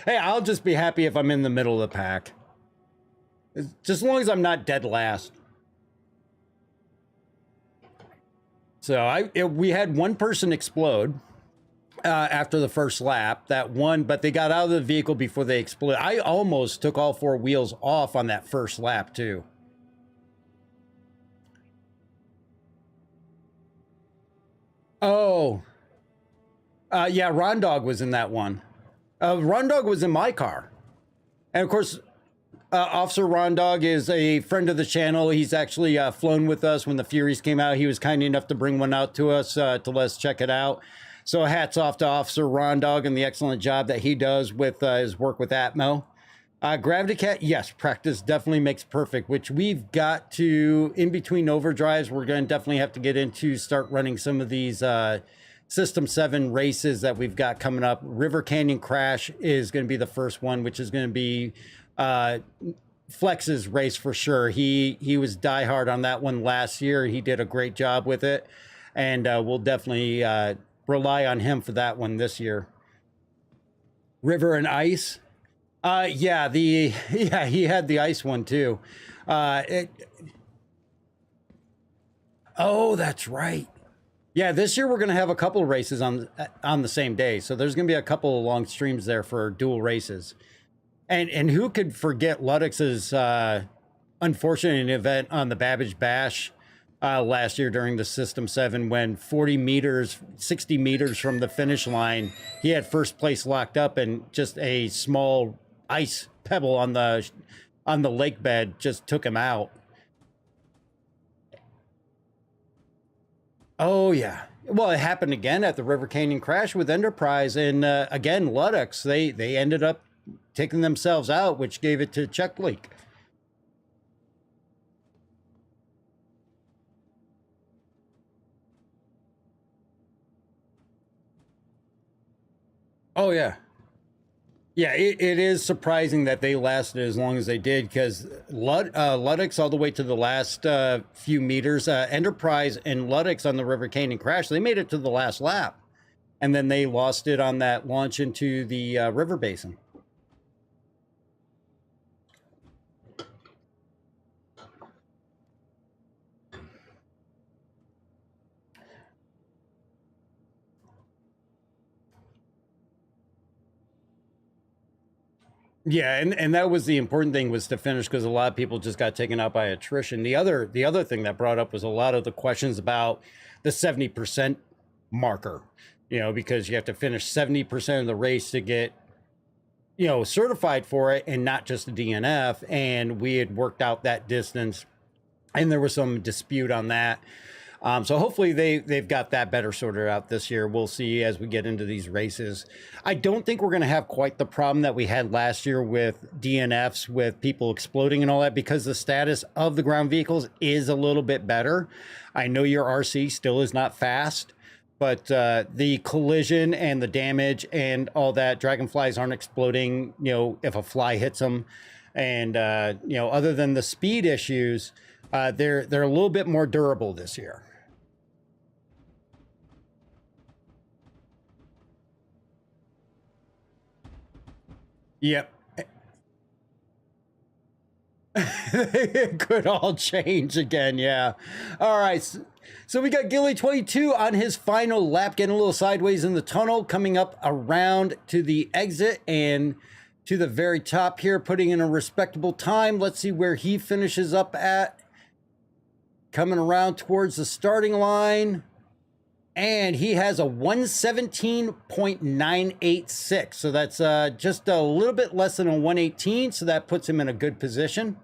Hey, I'll just be happy if I'm in the middle of the pack. Just as long as I'm not dead last. So we had one person explode after the first lap. But they got out of the vehicle before they exploded. I almost took all four wheels off on that first lap too. Oh. Yeah, Ron Dog was in that one. Ron Dog was in my car. And of course, Officer Ron Dog is a friend of the channel. He's actually flown with us when the Furies came out. He was kind enough to bring one out to us to let us check it out. So hats off to Officer Ron Dog and the excellent job that he does with his work with Atmo. Gravity Cat, yes, practice definitely makes perfect, which we've got to, in between overdrives, we're going to definitely have to get into, start running some of these System 7 races that we've got coming up. River Canyon Crash is going to be the first one, which is going to be Flex's race for sure. He was diehard on that one last year. He did a great job with it, and we'll definitely rely on him for that one this year. River and Ice, yeah, he had the ice one too. Oh, that's right. Yeah, this year we're going to have a couple of races on the same day, so there's going to be a couple of long streams there for dual races. And who could forget Luddick's unfortunate event on the Babbage Bash last year during the System 7 when 40 meters, 60 meters from the finish line, he had first place locked up and just a small ice pebble on the lake bed just took him out. Oh, yeah. Well, it happened again at the River Canyon Crash with Enterprise. And again, Luddick's, they ended up taking themselves out, which gave it to Chuck Leak. Oh yeah. Yeah, it is surprising that they lasted as long as they did, because Ludex all the way to the last few meters, Enterprise and Ludex on the River Canyon crash, they made it to the last lap. And then they lost it on that launch into the river basin. Yeah, and that was the important thing, was to finish, because a lot of people just got taken out by attrition. The other thing that brought up was a lot of the questions about the 70% marker, because you have to finish 70% of the race to get, certified for it, and not just a DNF. And we had worked out that distance, and there was some dispute on that. So hopefully they've got that better sorted out this year. We'll see as we get into these races. I don't think we're going to have quite the problem that we had last year with DNFs, with people exploding and all that, because the status of the ground vehicles is a little bit better. I know your RC still is not fast, but the collision and the damage and all that, dragonflies aren't exploding, if a fly hits them. And, other than the speed issues, they're a little bit more durable this year. Yep. It could all change again, yeah. All right, so we got Gilly 22 on his final lap, getting a little sideways in the tunnel, coming up around to the exit and to the very top here, putting in a respectable time. Let's see where he finishes up at. Coming around towards the starting line. And he has a 117.986. So that's just a little bit less than a 118. So that puts him in a good position.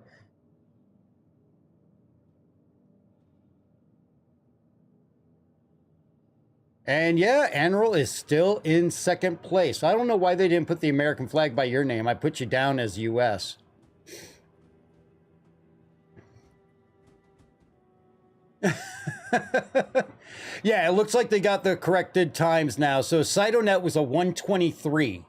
And yeah, Anril is still in second place. I don't know why they didn't put the American flag by your name. I put you down as US. Yeah, it looks like they got the corrected times now. So Cytonet was a 123.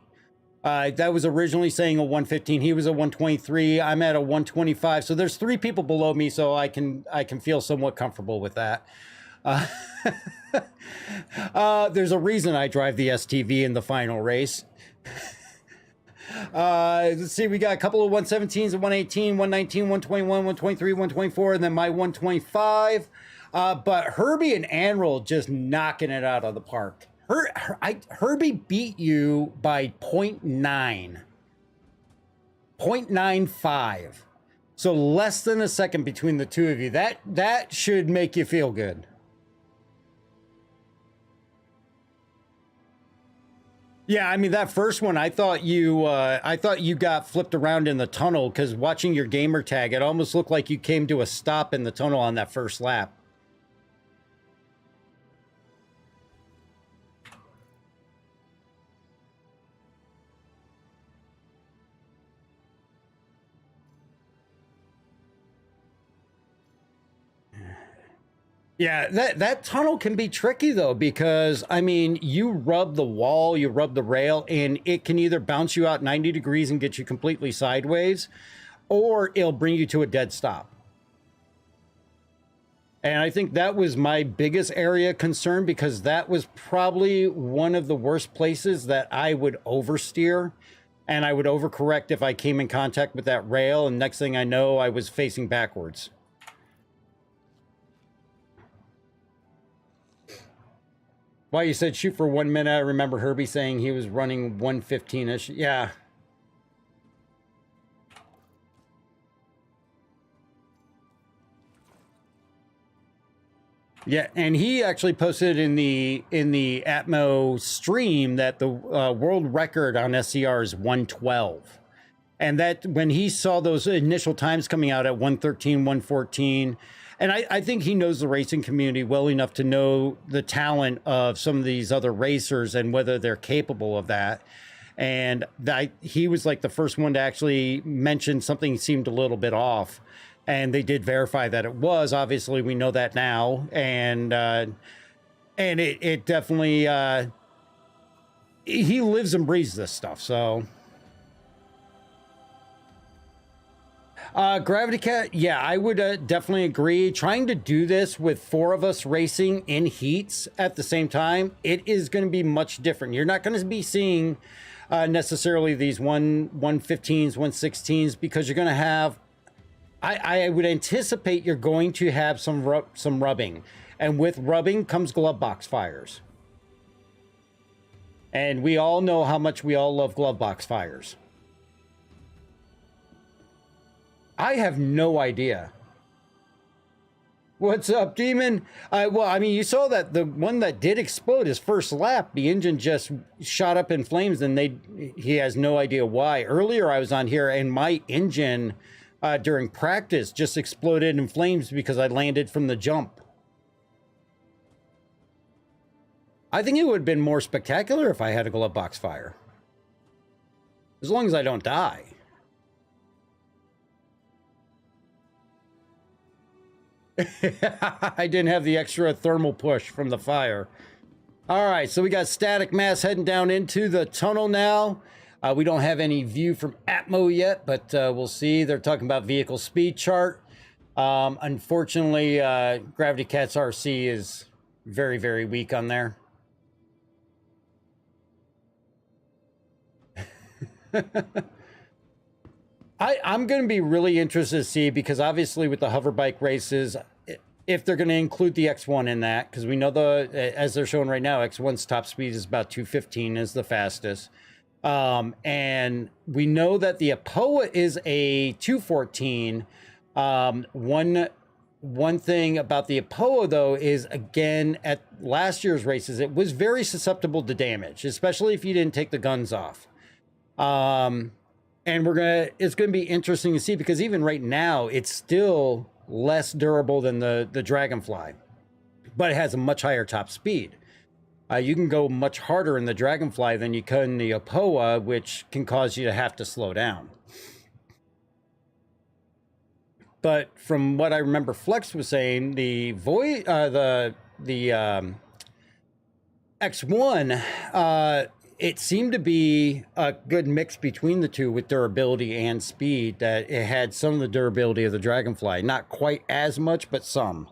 That was originally saying a 115. He was a 123. I'm at a 125. So there's 3 people below me, so I can feel somewhat comfortable with that. There's a reason I drive the STV in the final race. Let's see, we got a couple of 117s, a 118, 119, 121, 123, 124, and then my 125. But Herbie and Anril just knocking it out of the park. Herbie beat you by 0.95. So less than a second between the two of you. That should make you feel good. Yeah, I mean, that first one, I thought you got flipped around in the tunnel, because watching your gamer tag, it almost looked like you came to a stop in the tunnel on that first lap. Yeah, that tunnel can be tricky, though, because, I mean, you rub the wall, you rub the rail, and it can either bounce you out 90 degrees and get you completely sideways, or it'll bring you to a dead stop. And I think that was my biggest area of concern, because that was probably one of the worst places that I would oversteer, and I would overcorrect if I came in contact with that rail, and next thing I know, I was facing backwards. Why, you said shoot for 1 minute. I remember Herbie saying he was running 115-ish. Yeah. Yeah, and he actually posted in the Atmo stream that the world record on SCR is 112. And that when he saw those initial times coming out at 113, 114, and I think he knows the racing community well enough to know the talent of some of these other racers and whether they're capable of that. And he was like the first one to actually mention something seemed a little bit off. And they did verify that it was. Obviously, we know that now. And it definitely... he lives and breathes this stuff, so. Gravity Cat, yeah, I would definitely agree. Trying to do this with 4 of us racing in heats at the same time, it is going to be much different. You're not going to be seeing necessarily these 115s, 116s, because you're going to have, I would anticipate you're going to have some rubbing. And with rubbing comes glove box fires. And we all know how much we all love glove box fires. I have no idea. What's up, Demon? Well, I mean, you saw that the one that did explode his first lap, the engine just shot up in flames, and he has no idea why. Earlier, I was on here, and my engine during practice just exploded in flames because I landed from the jump. I think it would have been more spectacular if I had a glove box fire. As long as I don't die. I didn't have the extra thermal push from the fire. All right, so we got Static Mass heading down into the tunnel now. We don't have any view from Atmo yet, but we'll see. They're talking about vehicle speed chart. Unfortunately, Gravity Cat's RC is very, very weak on there. I'm going to be really interested to see, because obviously with the hover bike races, if they're going to include the X1 in that, because we know as they're showing right now, X1's top speed is about 215 is the fastest. And we know that the Apoa is a 214. One thing about the Apoa, though, is, again, at last year's races, it was very susceptible to damage, especially if you didn't take the guns off. And it's gonna be interesting to see, because even right now, it's still less durable than the Dragonfly, but it has a much higher top speed. You can go much harder in the Dragonfly than you can in the Apoa, which can cause you to have to slow down. But from what I remember Flex was saying, the X1, it seemed to be a good mix between the two with durability and speed, that it had some of the durability of the Dragonfly. Not quite as much, but some.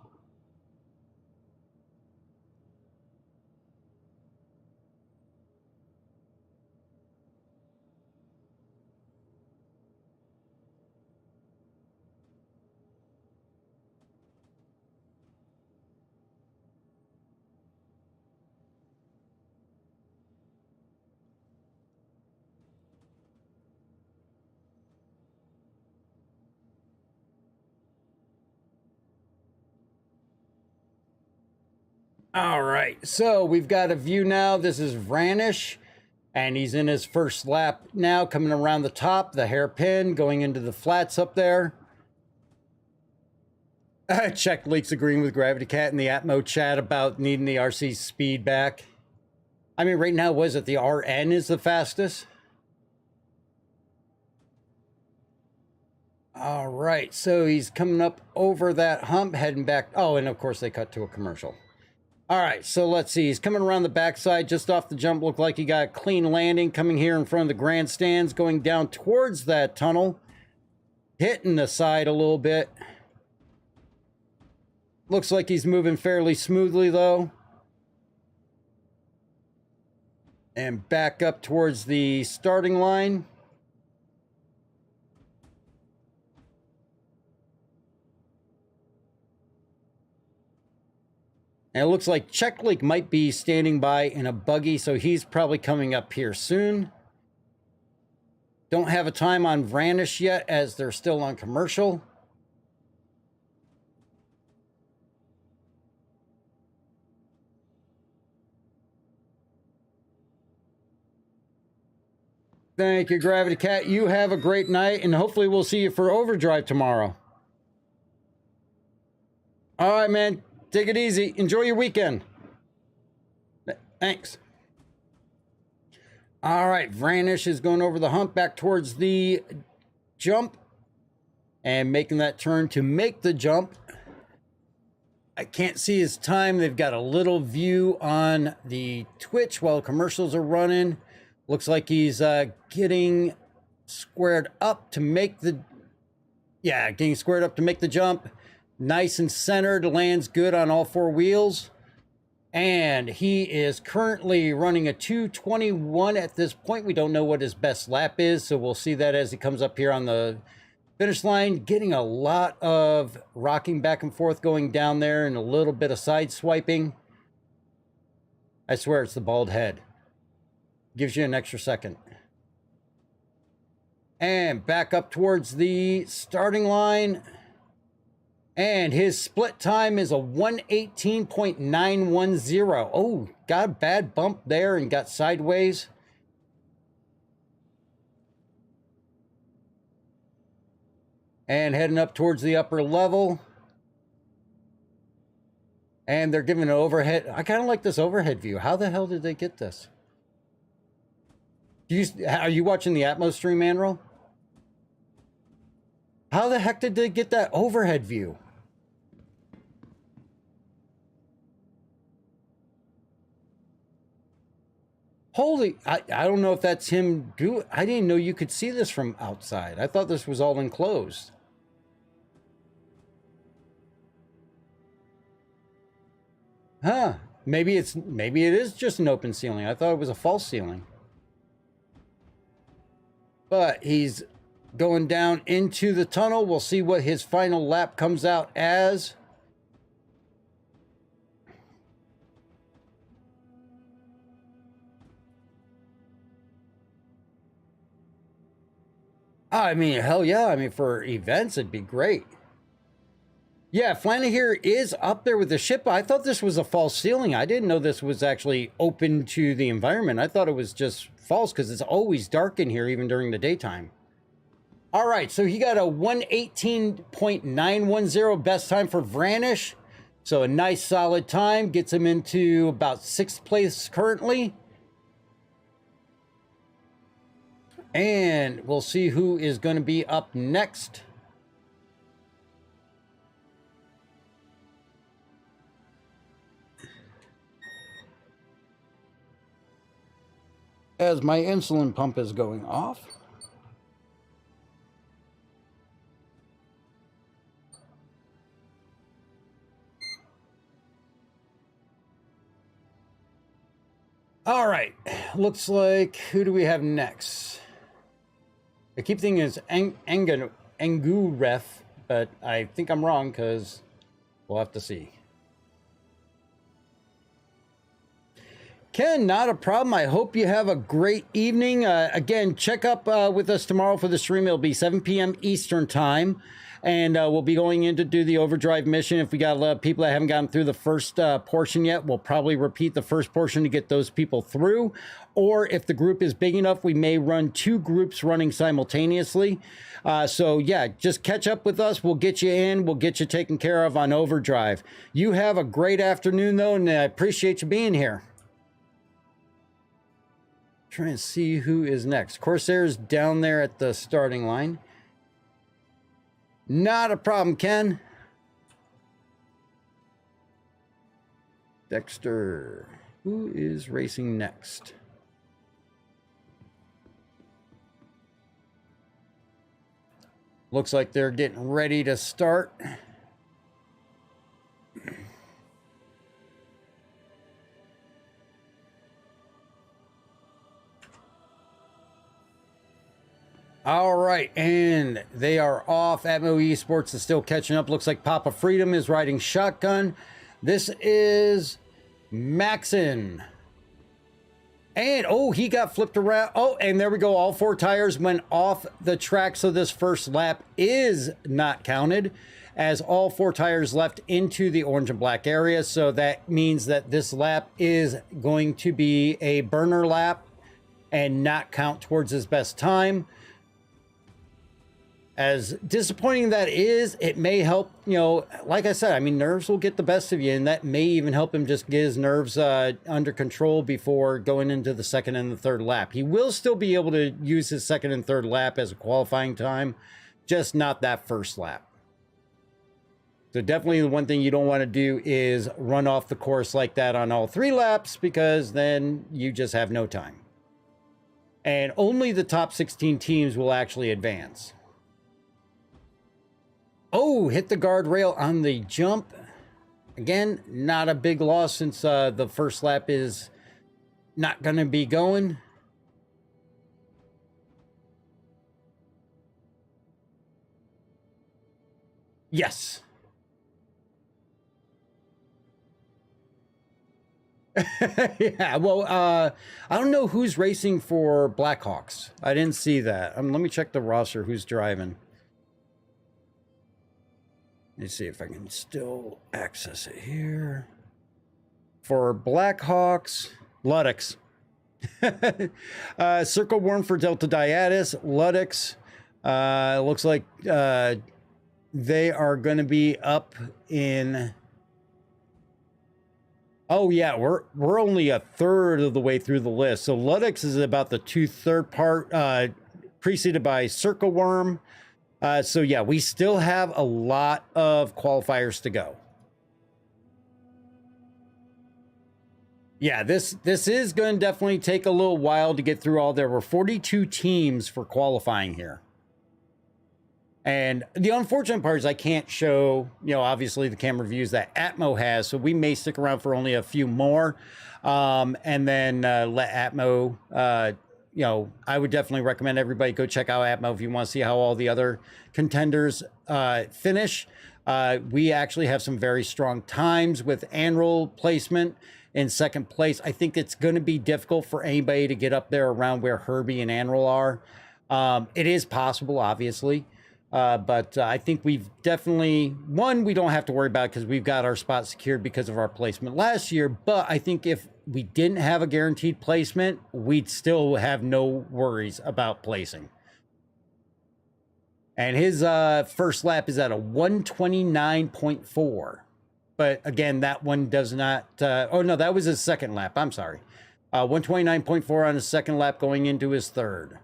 All right, so we've got a view now. This is Vranish, and he's in his first lap now, coming around the top, the hairpin, going into the flats up there. Check Leaks agreeing with Gravity Cat in the Atmo chat about needing the RC speed back. I mean, right now, was it the RN is the fastest? All right, so he's coming up over that hump, heading back. Oh, and of course, they cut to a commercial. All right, so let's see. He's coming around the backside, just off the jump. Looked like he got a clean landing, coming here in front of the grandstands, going down towards that tunnel, hitting the side a little bit. Looks like he's moving fairly smoothly, though. And back up towards the starting line. And it looks like Check Leak might be standing by in a buggy, so he's probably coming up here soon. Don't have a time on Vranish yet, as they're still on commercial. Thank you, Gravity Cat. You have a great night, and hopefully we'll see you for Overdrive tomorrow. All right, man. Take it easy. Enjoy your weekend. Thanks. All right, Vranish is going over the hump back towards the jump and making that turn to make the jump. I can't see his time. They've got a little view on the Twitch while commercials are running. Looks like he's getting squared up to make the... Yeah, getting squared up to make the jump. Nice and centered, lands good on all four wheels. And he is currently running a 2:21 at this point. We don't know what his best lap is, so we'll see that as he comes up here on the finish line. Getting a lot of rocking back and forth going down there and a little bit of side swiping. I swear it's the bald head. Gives you an extra second. And back up towards the starting line. And his split time is a 1:18.910. Oh, got a bad bump there and got sideways. And heading up towards the upper level. And they're giving an overhead. I kind of like this overhead view. How the hell did they get this? Are you watching the Atmos stream, Manroll? How the heck did they get that overhead view? Holy, I don't know if that's him I didn't know you could see this from outside. I thought this was all enclosed. Huh. Maybe it is just an open ceiling. I thought it was a false ceiling. But he's going down into the tunnel. We'll see what his final lap comes out as. I mean, hell yeah. I mean, for events, it'd be great. Yeah, Flana here is up there with the ship. I thought this was a false ceiling. I didn't know this was actually open to the environment. I thought it was just false because it's always dark in here, even during the daytime. All right, so he got a 1:18.910 best time for Vranish. So a nice solid time. Gets him into about 6th place currently. And we'll see who is going to be up next. As my insulin pump is going off. All right, looks like, who do we have next? I keep thinking it's Anguref, but I think I'm wrong because we'll have to see. Ken, not a problem. I hope you have a great evening. Again, check up with us tomorrow for the stream. It'll be 7 p.m. Eastern time. And we'll be going in to do the overdrive mission. If we got a lot of people that haven't gotten through the first portion yet, we'll probably repeat the first portion to get those people through. Or if the group is big enough, we may run 2 groups running simultaneously. So yeah, just catch up with us. We'll get you in. We'll get you taken care of on overdrive. You have a great afternoon, though, and I appreciate you being here. Trying to see who is next. Corsair's down there at the starting line. Not a problem, Ken. Dexter. Who is racing next? Looks like they're getting ready to start. All right, and they are off. Atmo Esports is still catching up. Looks like Papa Freedom is riding shotgun. This is Maxon. And, oh, he got flipped around. Oh, and there we go. All 4 tires went off the track, so this first lap is not counted, as all 4 tires left into the orange and black area. So that means that this lap is going to be a burner lap and not count towards his best time. As disappointing that is, it may help, you know, like I said, I mean, nerves will get the best of you, and that may even help him just get his nerves under control before going into the second and the third lap. He will still be able to use his second and third lap as a qualifying time, just not that first lap. So definitely the one thing you don't want to do is run off the course like that on all 3 laps, because then you just have no time. And only the top 16 teams will actually advance. Oh, hit the guardrail on the jump. Again, not a big loss since the first lap is not going to be going. Yes. Yeah, well, I don't know who's racing for Blackhawks. I didn't see that. Let me check the roster, who's driving. Let's see if I can still access it here. For Blackhawks, Luddix. Circle Worm for Delta Diatis, Luddix. Looks like they are going to be up in... Oh yeah, we're only a third of the way through the list. So Luddix is about the 2/3 part, preceded by Circle Worm. So yeah, we still have a lot of qualifiers to go. Yeah, this is going to definitely take a little while to get through all. There were 42 teams for qualifying here. And the unfortunate part is I can't show, obviously the camera views that Atmo has, so we may stick around for only a few more, and then let Atmo, I would definitely recommend everybody go check out Atmo if you want to see how all the other contenders finish. We actually have some very strong times with Anril placement in 2nd place. I think it's going to be difficult for anybody to get up there around where Herbie and Anril are. It is possible, obviously. But I think we've definitely, we don't have to worry about it because we've got our spot secured because of our placement last year. But I think if we didn't have a guaranteed placement, we'd still have no worries about placing. And his first lap is at a 129.4. But again, that one does not, oh no, that was his 2nd lap. I'm sorry. 129.4 on his 2nd lap going into his 3rd.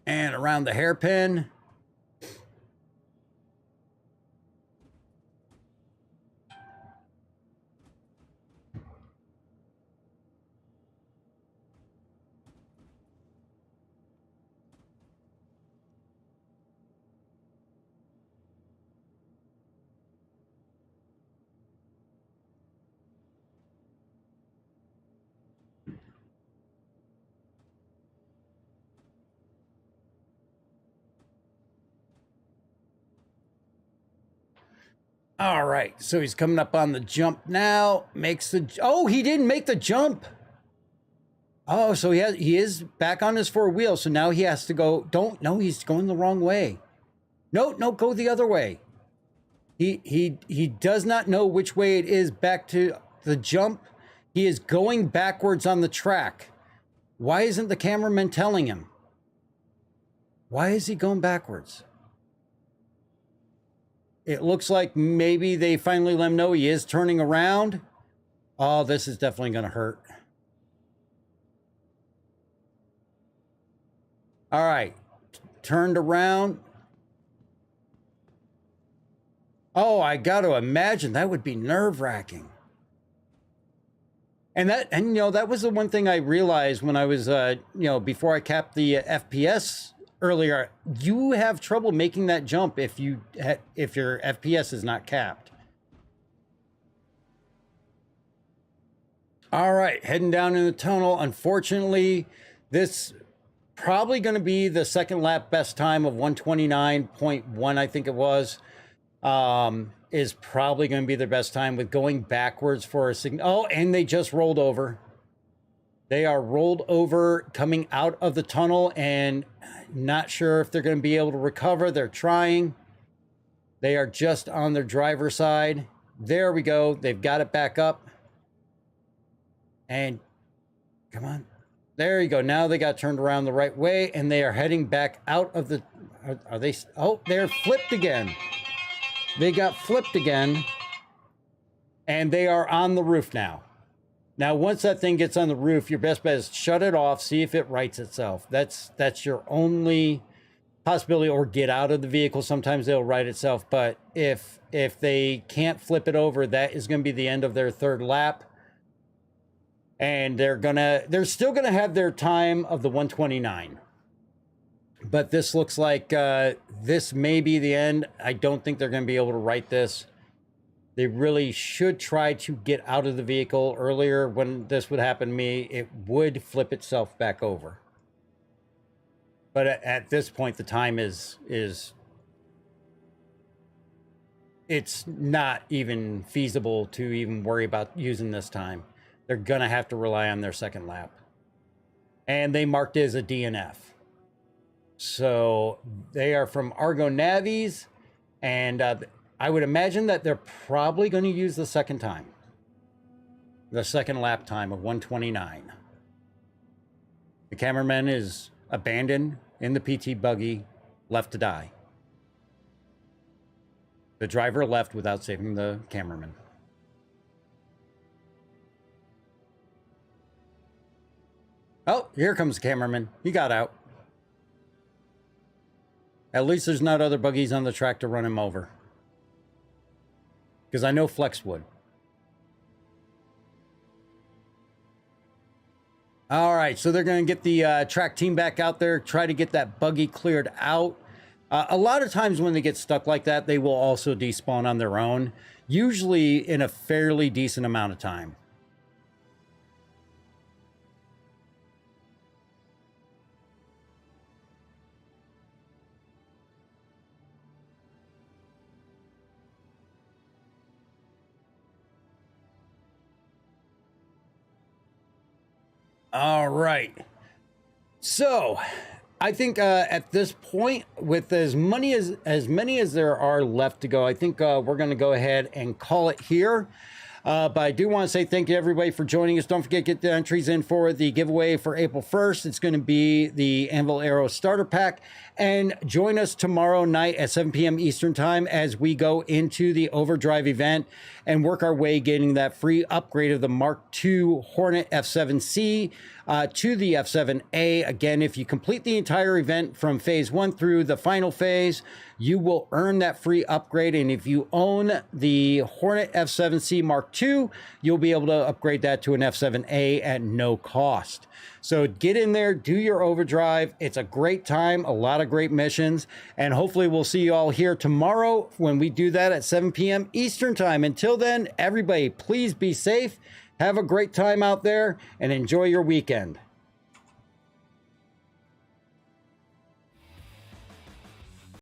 And around the hairpin. All right, so he's coming up on the jump now. Makes the... Oh, he didn't make the jump. Oh, so he is back on his 4 wheels. So now he has to go... No, he's going the wrong way. No, go the other way. He does not know which way it is back to the jump. He is going backwards on the track. Why isn't the cameraman telling him? Why is he going backwards? It looks like maybe they finally let him know he is turning around. Oh, this is definitely going to hurt. All right. Turned around. Oh, I got to imagine that would be nerve-wracking. And that was the one thing I realized when I was, before I capped the FPS earlier. You have trouble making that jump if your FPS is not capped. All right, heading down in the tunnel. Unfortunately, this probably going to be the 2nd lap best time of 129.1, I think it was. Is probably going to be their best time with going backwards for a signal. Oh, and they just rolled over. They are rolled over coming out of the tunnel and not sure if they're going to be able to recover. They're trying. They are just on their driver's side. There we go. They've got it back up. And come on. There you go. Now they got turned around the right way and they are heading back out of the... Are they... Oh, they're flipped again. They got flipped again. And they are on the roof now. Now, once that thing gets on the roof, your best bet is shut it off, see if it rights itself. That's your only possibility, or get out of the vehicle. Sometimes they'll right itself, but if they can't flip it over, that is going to be the end of their third lap. And they're still gonna have their time of the 129. But this looks like this may be the end. I don't think they're gonna be able to right this. They really should try to get out of the vehicle earlier. When this would happen to me, it would flip itself back over. But at this point, the time is it's not even feasible to even worry about using this time. They're going to have to rely on their second lap. And they marked it as a DNF. So they are from Argo Navies. And I would imagine that they're probably going to use the second time. The second lap time of 129. The cameraman is abandoned in the PT buggy, left to die. The driver left without saving the cameraman. Oh, here comes the cameraman. He got out. At least there's not other buggies on the track to run him over. Because I know Flex would. All right, so they're going to get the track team back out there, try to get that buggy cleared out. A lot of times when they get stuck like that, they will also despawn on their own, usually in a fairly decent amount of time. All right. So, I think at this point, with as many as there are left to go, I think we're going to go ahead and call it here. But I do want to say thank you to everybody for joining us. Don't forget to get the entries in for the giveaway for April 1st. It's going to be the Anvil Arrow Starter Pack. And join us tomorrow night at 7 p.m. Eastern Time as we go into the Overdrive event and work our way getting that free upgrade of the Mark II Hornet F7C to the F7A. Again, if you complete the entire event from phase 1 through the final phase, you will earn that free upgrade. And if you own the Hornet F7C Mark II, you'll be able to upgrade that to an F7A at no cost. So get in there, do your overdrive. It's a great time, a lot of great missions, and hopefully we'll see you all here tomorrow when we do that at 7 p.m. Eastern Time. Until then, everybody, please be safe. Have a great time out there and enjoy your weekend.